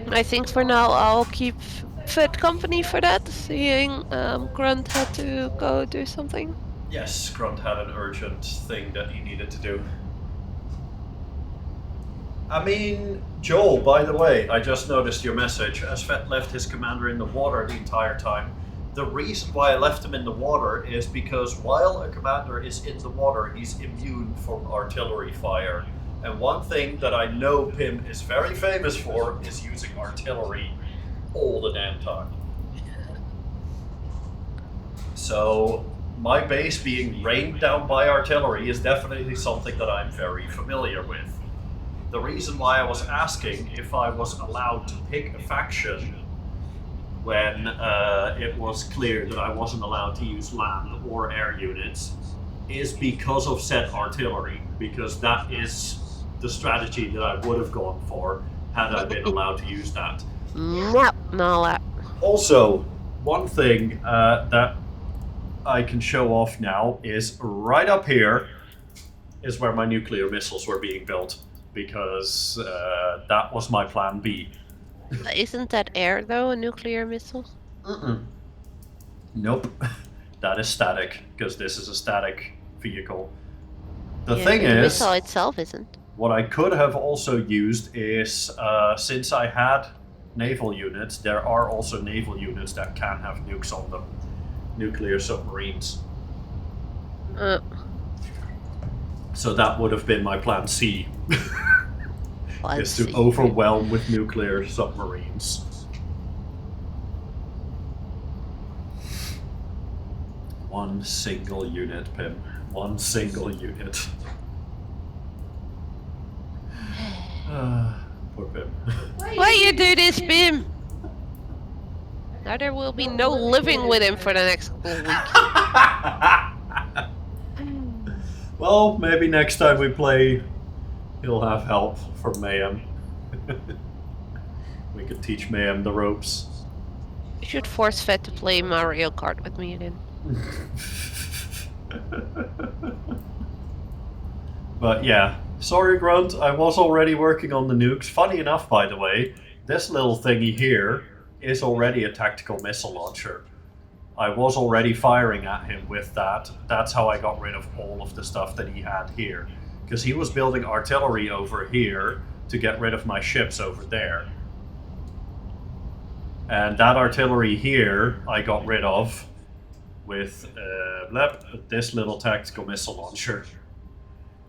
I think for now I'll keep Fit company for that, seeing Grunt had to go do something. Yes, Grunt had an urgent thing that he needed to do. I mean, Joel, by the way, I just noticed your message. Svet left his commander in the water the entire time. The reason why I left him in the water is because while a commander is in the water, he's immune from artillery fire. And one thing that I know Pim is very famous for is using artillery all the damn time. So my base being rained down by artillery is definitely something that I'm very familiar with. The reason why I was asking if I was allowed to pick a faction when it was clear that I wasn't allowed to use land or air units is because of said artillery, because that is the strategy that I would have gone for had I been allowed to use that. No, not allowed. Also, one thing that I can show off now is right up here is where my nuclear missiles were being built, because that was my plan B. Isn't that air though, a nuclear missile? Nope. That is static, because this is a static vehicle. The Yeah, thing the is, missile itself isn't. what I could have also used is, since I had naval units, there are also naval units that can have nukes on them. Nuclear submarines. So that would have been my plan C. Is to overwhelm with nuclear submarines. One single unit, Pim. One single unit. Poor Pim. Why you do this, Pim? Now there will be no living with him for the next couple of weeks. Well, maybe next time we play, he'll have help from Mayhem. We could teach Mayhem the ropes. You should force Fed to play Mario Kart with me again. But yeah, sorry Grunt, I was already working on the nukes. Funny enough, by the way, this little thingy here is already a tactical missile launcher. I was already firing at him with that. That's how I got rid of all of the stuff that he had here. Because he was building artillery over here to get rid of my ships over there. And that artillery here I got rid of with this little tactical missile launcher.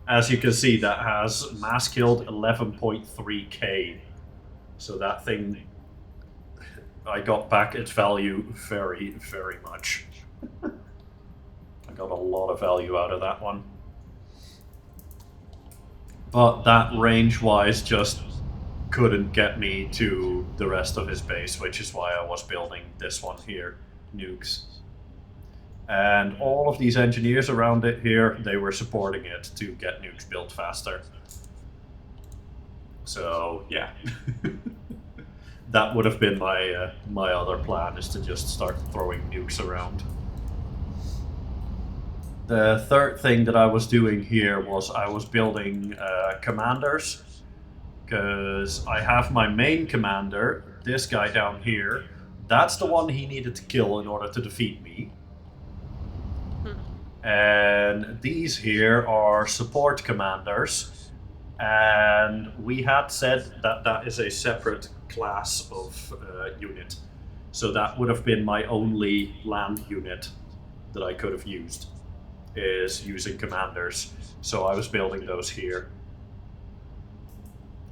As you can see, that has mass killed 11.3k. So that thing, I got back its value very, very much. I got a lot of value out of that one. But that range-wise just couldn't get me to the rest of his base, which is why I was building this one here, nukes. And all of these engineers around it here, they were supporting it to get nukes built faster. So, yeah. That would have been my my other plan, is to just start throwing nukes around. The third thing that I was doing here was I was building commanders, because I have my main commander, this guy down here. That's the one he needed to kill in order to defeat me. And these here are support commanders, and we had said that that is a separate class of unit. So that would have been my only land unit that I could have used, is using commanders. So I was building those here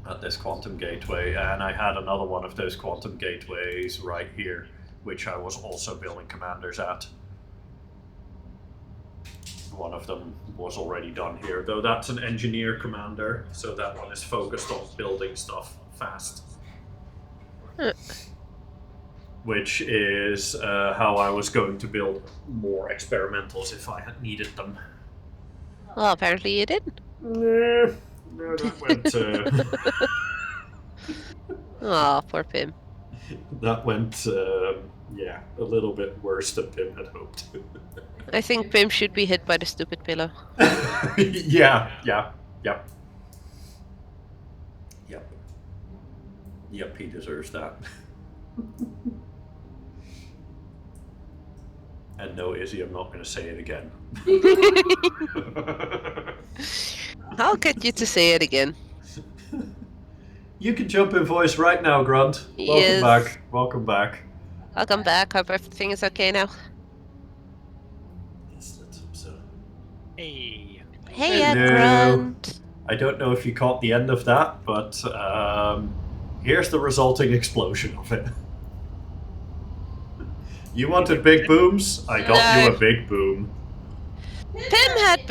at this quantum gateway, and I had another one of those quantum gateways right here, which I was also building commanders at. One of them was already done here, though that's an engineer commander, so that one is focused on building stuff fast. Which is how I was going to build more experimentals if I had needed them. Well, apparently you didn't. No, that went... Oh, poor Pim. That went, yeah, a little bit worse than Pim had hoped. I think Pim should be hit by the stupid pillow. Yep. Yep, he deserves that. And no, Izzy, I'm not going to say it again. I'll get you to say it again. You can jump in voice right now, Grunt. Welcome Yes. back. Welcome back. Welcome back. Hope everything is okay now. Yes, let's hope so. Hey. Hey, Hello. Grunt. I don't know if you caught the end of that, but here's the resulting explosion of it. You wanted big booms? I got you a big boom. Pim had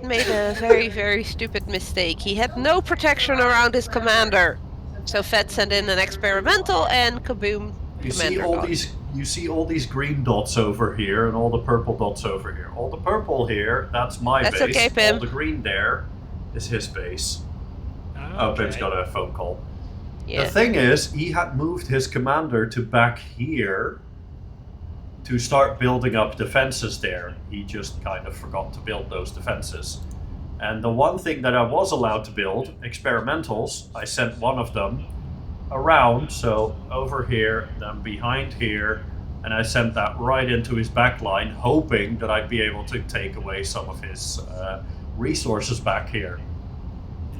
made a very, very stupid mistake. He had no protection around his commander. So Fed sent in an experimental and kaboom. You see all these green dots over here and all the purple dots over here. All the purple here, that's my That's base. okay, Pim. All the green there is his base. Oh, Pim's got a phone call. Yeah. The thing is, he had moved his commander to back here to start building up defenses there. He just kind of forgot to build those defenses. And the one thing that I was allowed to build, experimentals, I sent one of them around, so over here, then behind here, and I sent that right into his back line, hoping that I'd be able to take away some of his resources back here.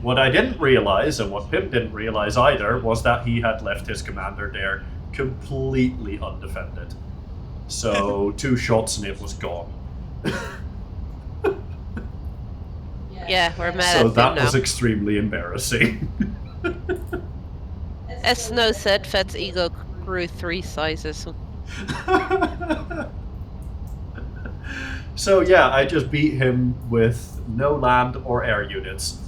What I didn't realize, and what Pim didn't realize either, was that he had left his commander there completely undefended. So 2 shots and it was gone. Yeah, we're mad So at Pim that now. was extremely embarrassing. As Snow said, Fed's ego grew 3 sizes. So yeah, I just beat him with no land or air units.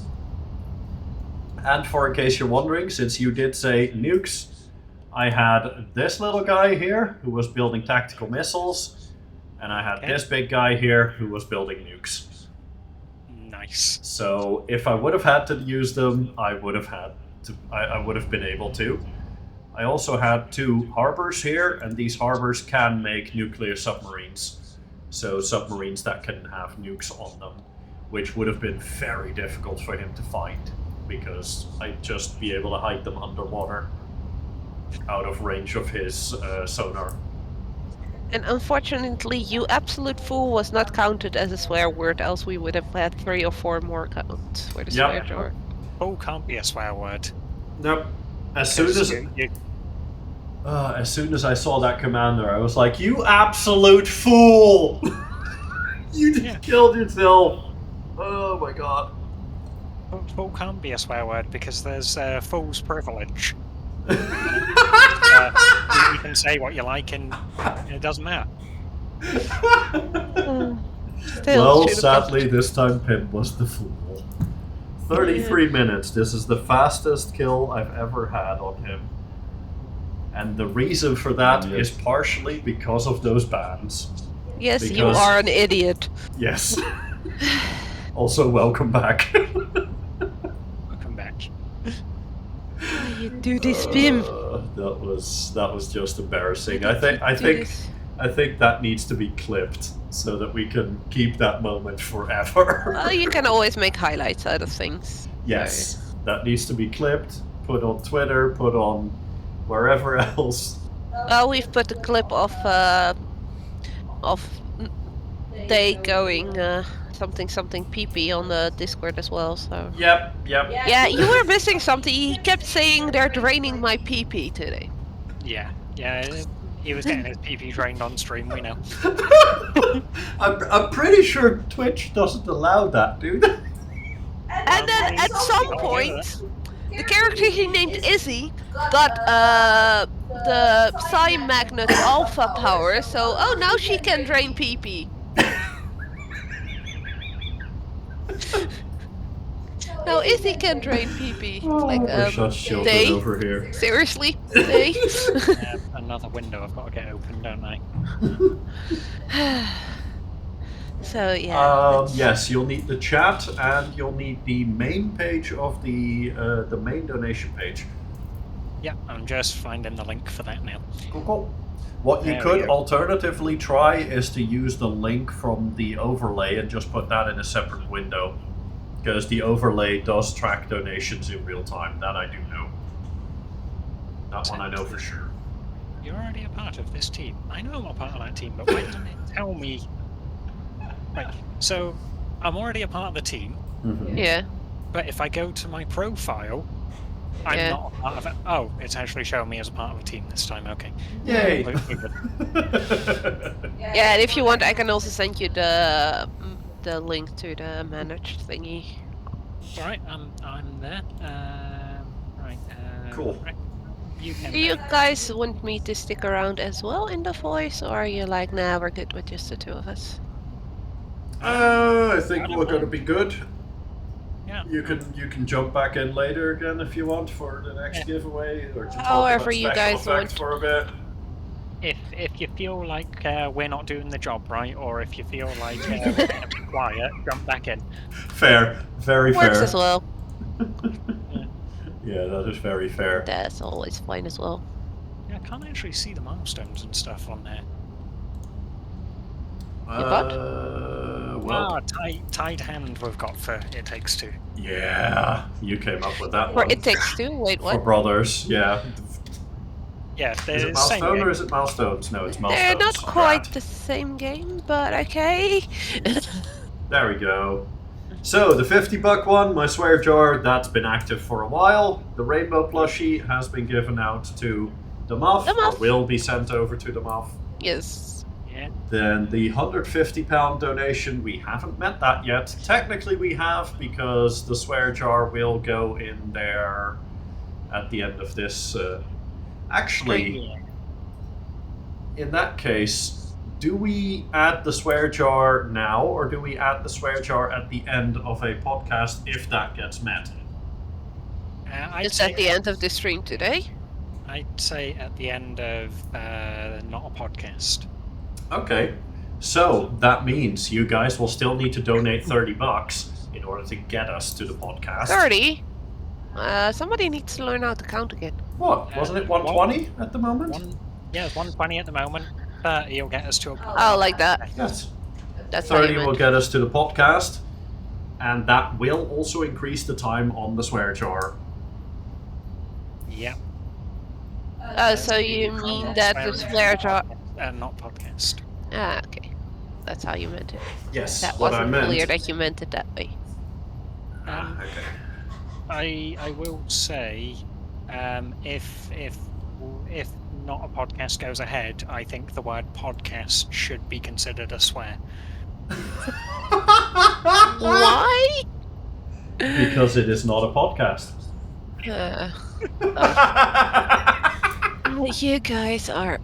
And for in case you're wondering, since you did say nukes, I had this little guy here who was building tactical missiles, and I had this big guy here who was building nukes. Nice. So if I would have had to use them, I would have been able to. I also had 2 harbors here, and these harbors can make nuclear submarines. So submarines that can have nukes on them, which would have been very difficult for him to find, because I'd just be able to hide them underwater, out of range of his sonar. And unfortunately, you absolute fool was not counted as a swear word, else we would have had 3 or 4 more counts for the swear jar. Oh, can't be a swear word. Nope. As soon as I saw that commander, I was like, "You absolute fool! You just killed yourself!" Oh my god. Fool can't be a swear word because there's fool's privilege. You can say what you like and it doesn't matter. Well, sadly, this time Pim was the fool. 33 minutes. This is the fastest kill I've ever had on him. And the reason for that is partially because of those bans. Yes, you are an idiot. Yes. Also, welcome back. Welcome back. You do this, Pim. That was just embarrassing. I think that needs to be clipped so that we can keep that moment forever. Well, you can always make highlights out of things. Yes, that needs to be clipped, put on Twitter, put on wherever else. Well, we've put a clip of they going something pee-pee on the Discord as well. So. Yep. Yeah, you were missing something. He kept saying they're draining my pee-pee today. Yeah. He was getting his PP drained on stream, we know. I'm pretty sure Twitch doesn't allow that, dude. And then at some point, the character he named Izzy got the Psi Magnet Alpha power, so now she can drain PP. Now Izzy can drain PP. Day. Over here. Seriously? Day? Another window I've got to get open, don't I? So yeah. Yes, you'll need the chat and you'll need the main page of the main donation page. Yeah, I'm just finding the link for that now. Cool. What you could alternatively try is to use the link from the overlay and just put that in a separate window. Because the overlay does track donations in real time. That I do know. That one I know for sure. You're already a part of this team. I know I'm a part of that team, but why didn't it tell me? Right, so I'm already a part of the team. Mm-hmm. Yeah. But if I go to my profile, I'm Yeah. not a part of it. Oh, it's actually showing me as a part of a team this time. Okay. Yay! Yeah, and if you want, I can also send you the link to the managed thingy. All right, I'm there. Right. Cool. Right, you can. Do you guys want me to stick around as well in the voice, or are you like, nah, we're good with just the two of us? I think I don't we're gonna mind. be good. Yeah. You can jump back in later again if you want for the next Yeah. given or to talk However about you special guys want. effects for a bit. If you feel like we're not doing the job right, or if you feel like we're going to be quiet, jump back in. Fair, very Works fair. as well. Yeah, that is very fair. That's always fine as well. Yeah, I can't actually see the milestones and stuff on there. Well, Tied hand we've got for It Takes Two. yeah, you came up with that For one. It Takes Two? Wait, For what? brothers, yeah. Yeah, Is the it same milestone or game. is it milestones? No, it's milestones. They're not quite Right. the same game, but okay. There we go. So, the $50 one, my swear jar, that's been active for a while. The rainbow plushie has been given out to the Muff, The Muff. or will be sent over to the Muff. Yes. Yeah. Then the £150 donation, we haven't met that yet. Technically we have, because the swear jar will go in there at the end of this. Actually, in that case, do we add the swear jar now, or do we add the swear jar at the end of a podcast if that gets met? Just at the end of the stream today. I'd say at the end of not a podcast. Okay, so that means you guys will still need to donate $30 in order to get us to the podcast. 30? Somebody needs to learn how to count again. What? Wasn't it 120 at the moment? It's 120 at the moment. 30 will get us to a podcast. Oh, like that. Yes. That's how 30 you will meant. get us to the podcast, and that will also increase the time on the swear jar. Yeah. So you mean that the swear jar... Not podcast. Ah, okay. That's how you meant it. Yes, That what I wasn't meant. clear that you meant it that way. Okay. I will say, if not a podcast goes ahead, I think the word podcast should be considered a swear. Why? Because it is not a podcast. You guys are...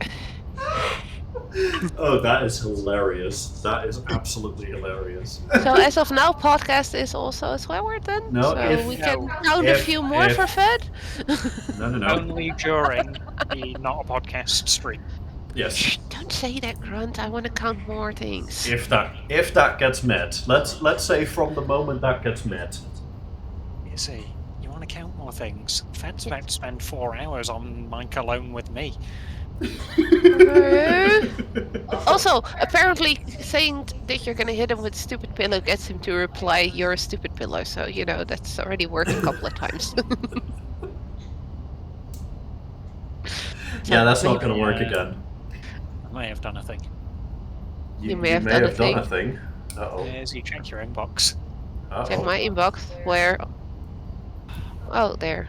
Oh, that is hilarious. That is absolutely hilarious. So as of now, podcast is also a swear word then? No, so if- we can No. count a If- few more if- for Fed? No. Only during the not a podcast stream. Yes. Shh, don't say that, Grunt. I want to count more things. If that gets met, let's say from the moment that gets met. You see, you want to count more things. Fed's about to spend 4 hours on Mike alone with me. Also, apparently saying that you're gonna hit him with stupid pillow gets him to reply, "You're a stupid pillow." So you know that's already worked a couple of times. Yeah, that's not going to maybe, work again. I may have done a thing. You may have done a thing. a thing. Uh-oh. As you check your inbox. Check Uh-oh. my inbox. Where? Oh, there.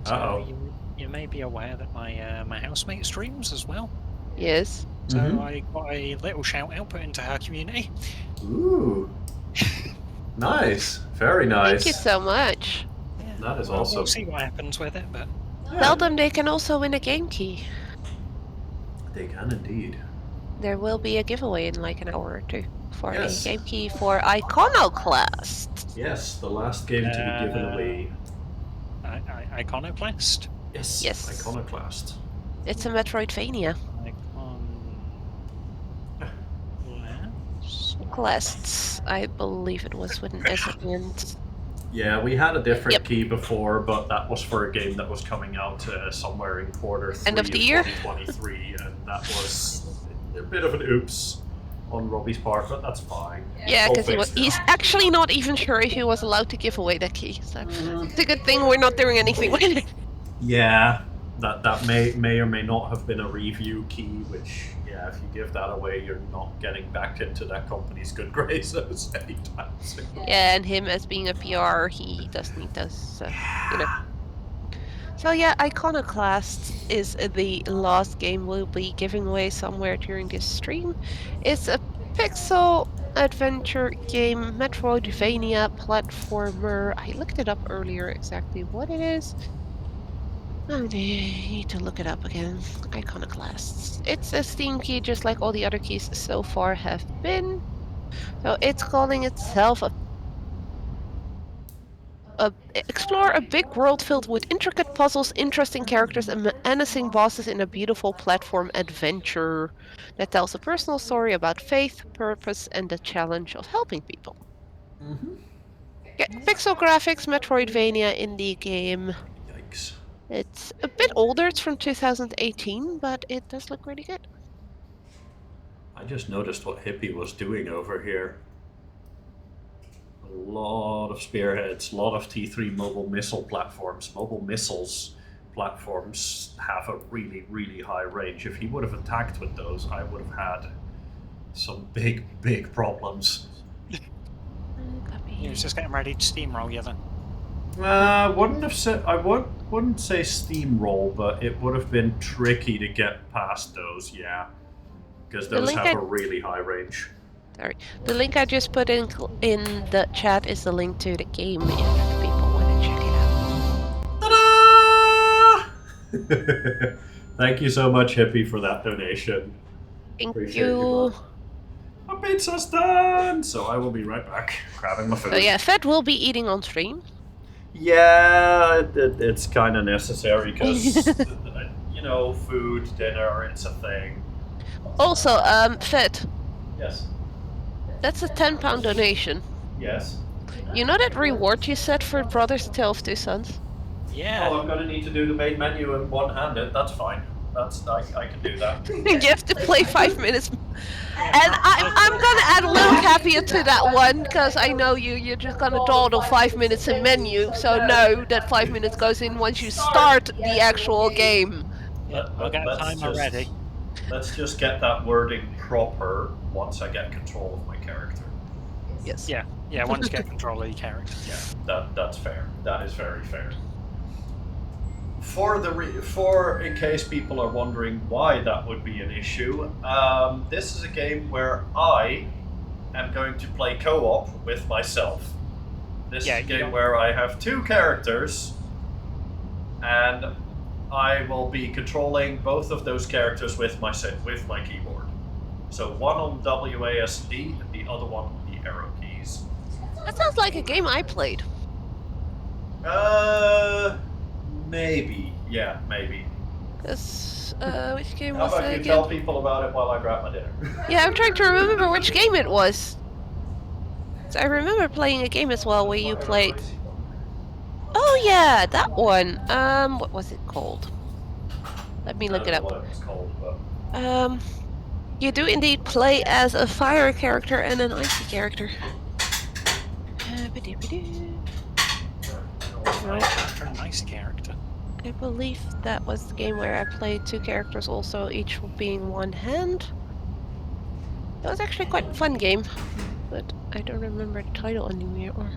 So Uh-oh. you may be aware that my housemate streams as well. Yes. So Mhm. I got a little shout out put into her community. Ooh. Nice. Very nice. Thank you so much. Yeah, That is well, awesome. We'll see what happens with it, but Tell them they can also win a game key. They can indeed. There will be a giveaway in like an hour or two for Yes. a game key for Iconoclast. Yes, the last game to be given away. Iconoclast. Yes. Yes. Iconoclast. It's a Metroidvania. Iconoclast. Clasts, I believe it was with an S at the end. Yeah, we had a different Yep. key before, but that was for a game that was coming out somewhere in quarter 3 End of the year? 2023, and that was a bit of an oops on Robbie's part, but that's fine. Yeah, All because fixed now. he's actually not even sure if he was allowed to give away the key. So Mm, it's a good thing we're not doing anything with it. yeah, that may or may not have been a review key, which, yeah, if you give that away, you're not getting back into that company's good graces anytime soon. Yeah, and him as being a PR, he does need those, you know. So yeah, Iconoclast is the last game we'll be giving away somewhere during this stream. It's a pixel adventure game, Metroidvania platformer. I looked it up earlier exactly what it is. I need to look it up again. Iconoclasts. It's a Steam key just like all the other keys so far have been. So it's calling itself explore a big world filled with intricate puzzles, interesting characters, and menacing bosses in a beautiful platform adventure that tells a personal story about faith, purpose, and the challenge of helping people. Mm-hmm. Pixel graphics, Metroidvania indie game. Yikes. It's a bit older, it's from 2018, but it does look really good. I just noticed what Hippie was doing over here. A lot of spearheads, a lot of T3 mobile missile platforms. Mobile missiles platforms have a really, really high range. If he would have attacked with those, I would have had some big, big problems. He was just getting ready to steamroll you then. Wouldn't say steamroll, but it would have been tricky to get past those, yeah. Because those have a really high range. Sorry. The link I just put in the chat is the link to the game if people want to check it out. Ta-da! Thank you so much, Hippie, for that donation. Thank you. My pizza's done! So I will be right back, grabbing my food. So yeah, Fed will be eating on stream. Yeah, it's kind of necessary because, you know, food, dinner, it's a thing. Also, Fed. Yes. That's a £10 donation. Yes. You know that reward you set for Brothers: A Tale of Two Sons? Yeah. Oh, I'm going to need to do the main menu in one-handed. That's fine. I can do that. You have to play 5 minutes. And I'm going to add a little caveat to that one, because I know you're just going to dawdle 5 minutes in menu, so no, that 5 minutes goes in once you start the actual game. Yeah, I'll get a timer ready. Let's just get that wording proper once I get control of my character. Yes. Yeah, once you get control of your character. Yeah, that's fair. That is very fair. For in case people are wondering why that would be an issue, this is a game where I am going to play co-op with myself. This is a game where I have two characters, and I will be controlling both of those characters with my keyboard. So one on WASD and the other one on the arrow keys. That sounds like a game I played. Maybe. Yeah, maybe. Which game How was it about you again? tell people about it while I grab my dinner? Yeah, I'm trying to remember which game it was. So I remember playing a game as well where you played... Oh yeah, that one. What was it called? Let me look it up. I don't know what it was called, but... You do indeed play as a fire character and an icy character. Character and icy character. I believe that was the game where I played two characters also, each being one hand. It was actually quite a fun game, but I don't remember the title anymore.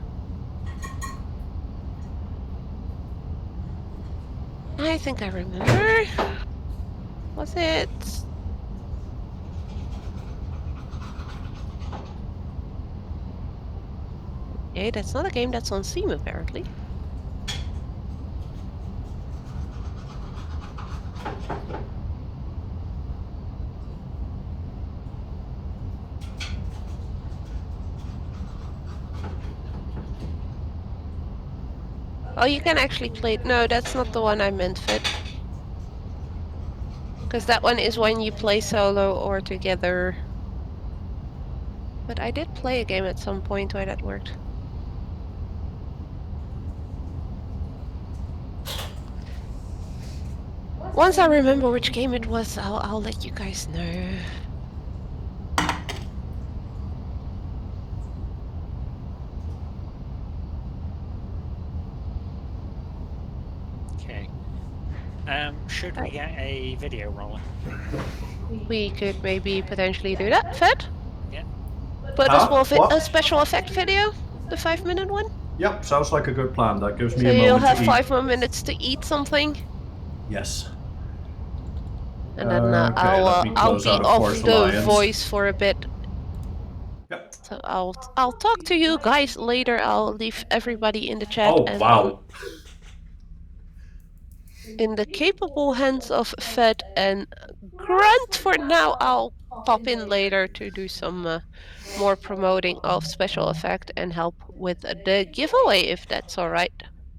I think I remember. Was it? Okay, that's not a game that's on Steam apparently. Oh, you can actually play... No, that's not the one I meant, Fit. Because that one is when you play solo or together. But I did play a game at some point where that worked. Once I remember which game it was, I'll let you guys know. Okay. Should we get a video rolling? We could maybe potentially do that, Fed? Yeah. Put What? a special effect video, the 5-minute one. Yep, sounds like a good plan. That gives me So a you'll moment have to eat. 5 more minutes to eat something, Yes. and then Okay, let me I'll close be out of off Force the Alliance. voice for a bit. Yep. So I'll talk to you guys later. I'll leave everybody in the chat. Oh, and wow. in the capable hands of Fed and Grant for now. I'll pop in later to do some more promoting of Special Effect and help with the giveaway, if that's all right.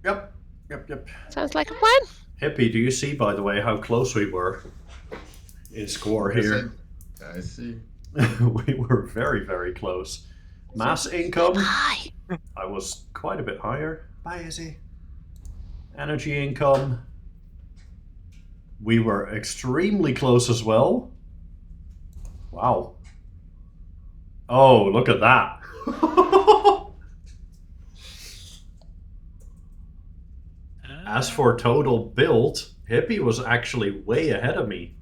Yep. Sounds like a plan. Hippie, do you see, by the way, how close we were in score here? I see. We were very, very close. Mass income. Hi. I was quite a bit higher. Bye, Izzy. Energy income. We were extremely close as well. Wow. Oh, look at that. As for total build, Hippie was actually way ahead of me.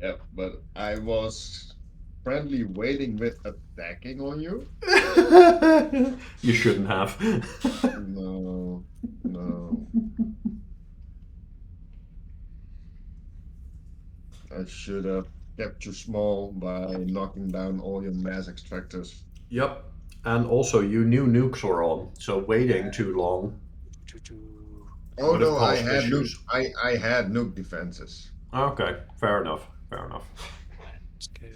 Yeah, but I was friendly waiting with attacking on you. You shouldn't have. No. I should have kept you small by knocking down all your mass extractors. Yep. And also, you knew nukes were on, so waiting too long. Oh would have no, I caused had issues. I had nuke defenses. Okay, fair enough. Let's go.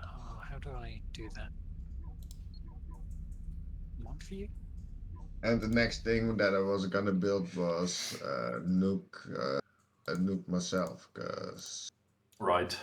Oh, how do I do that? Mod view? And the next thing that I was gonna build was nuke myself, cause Right.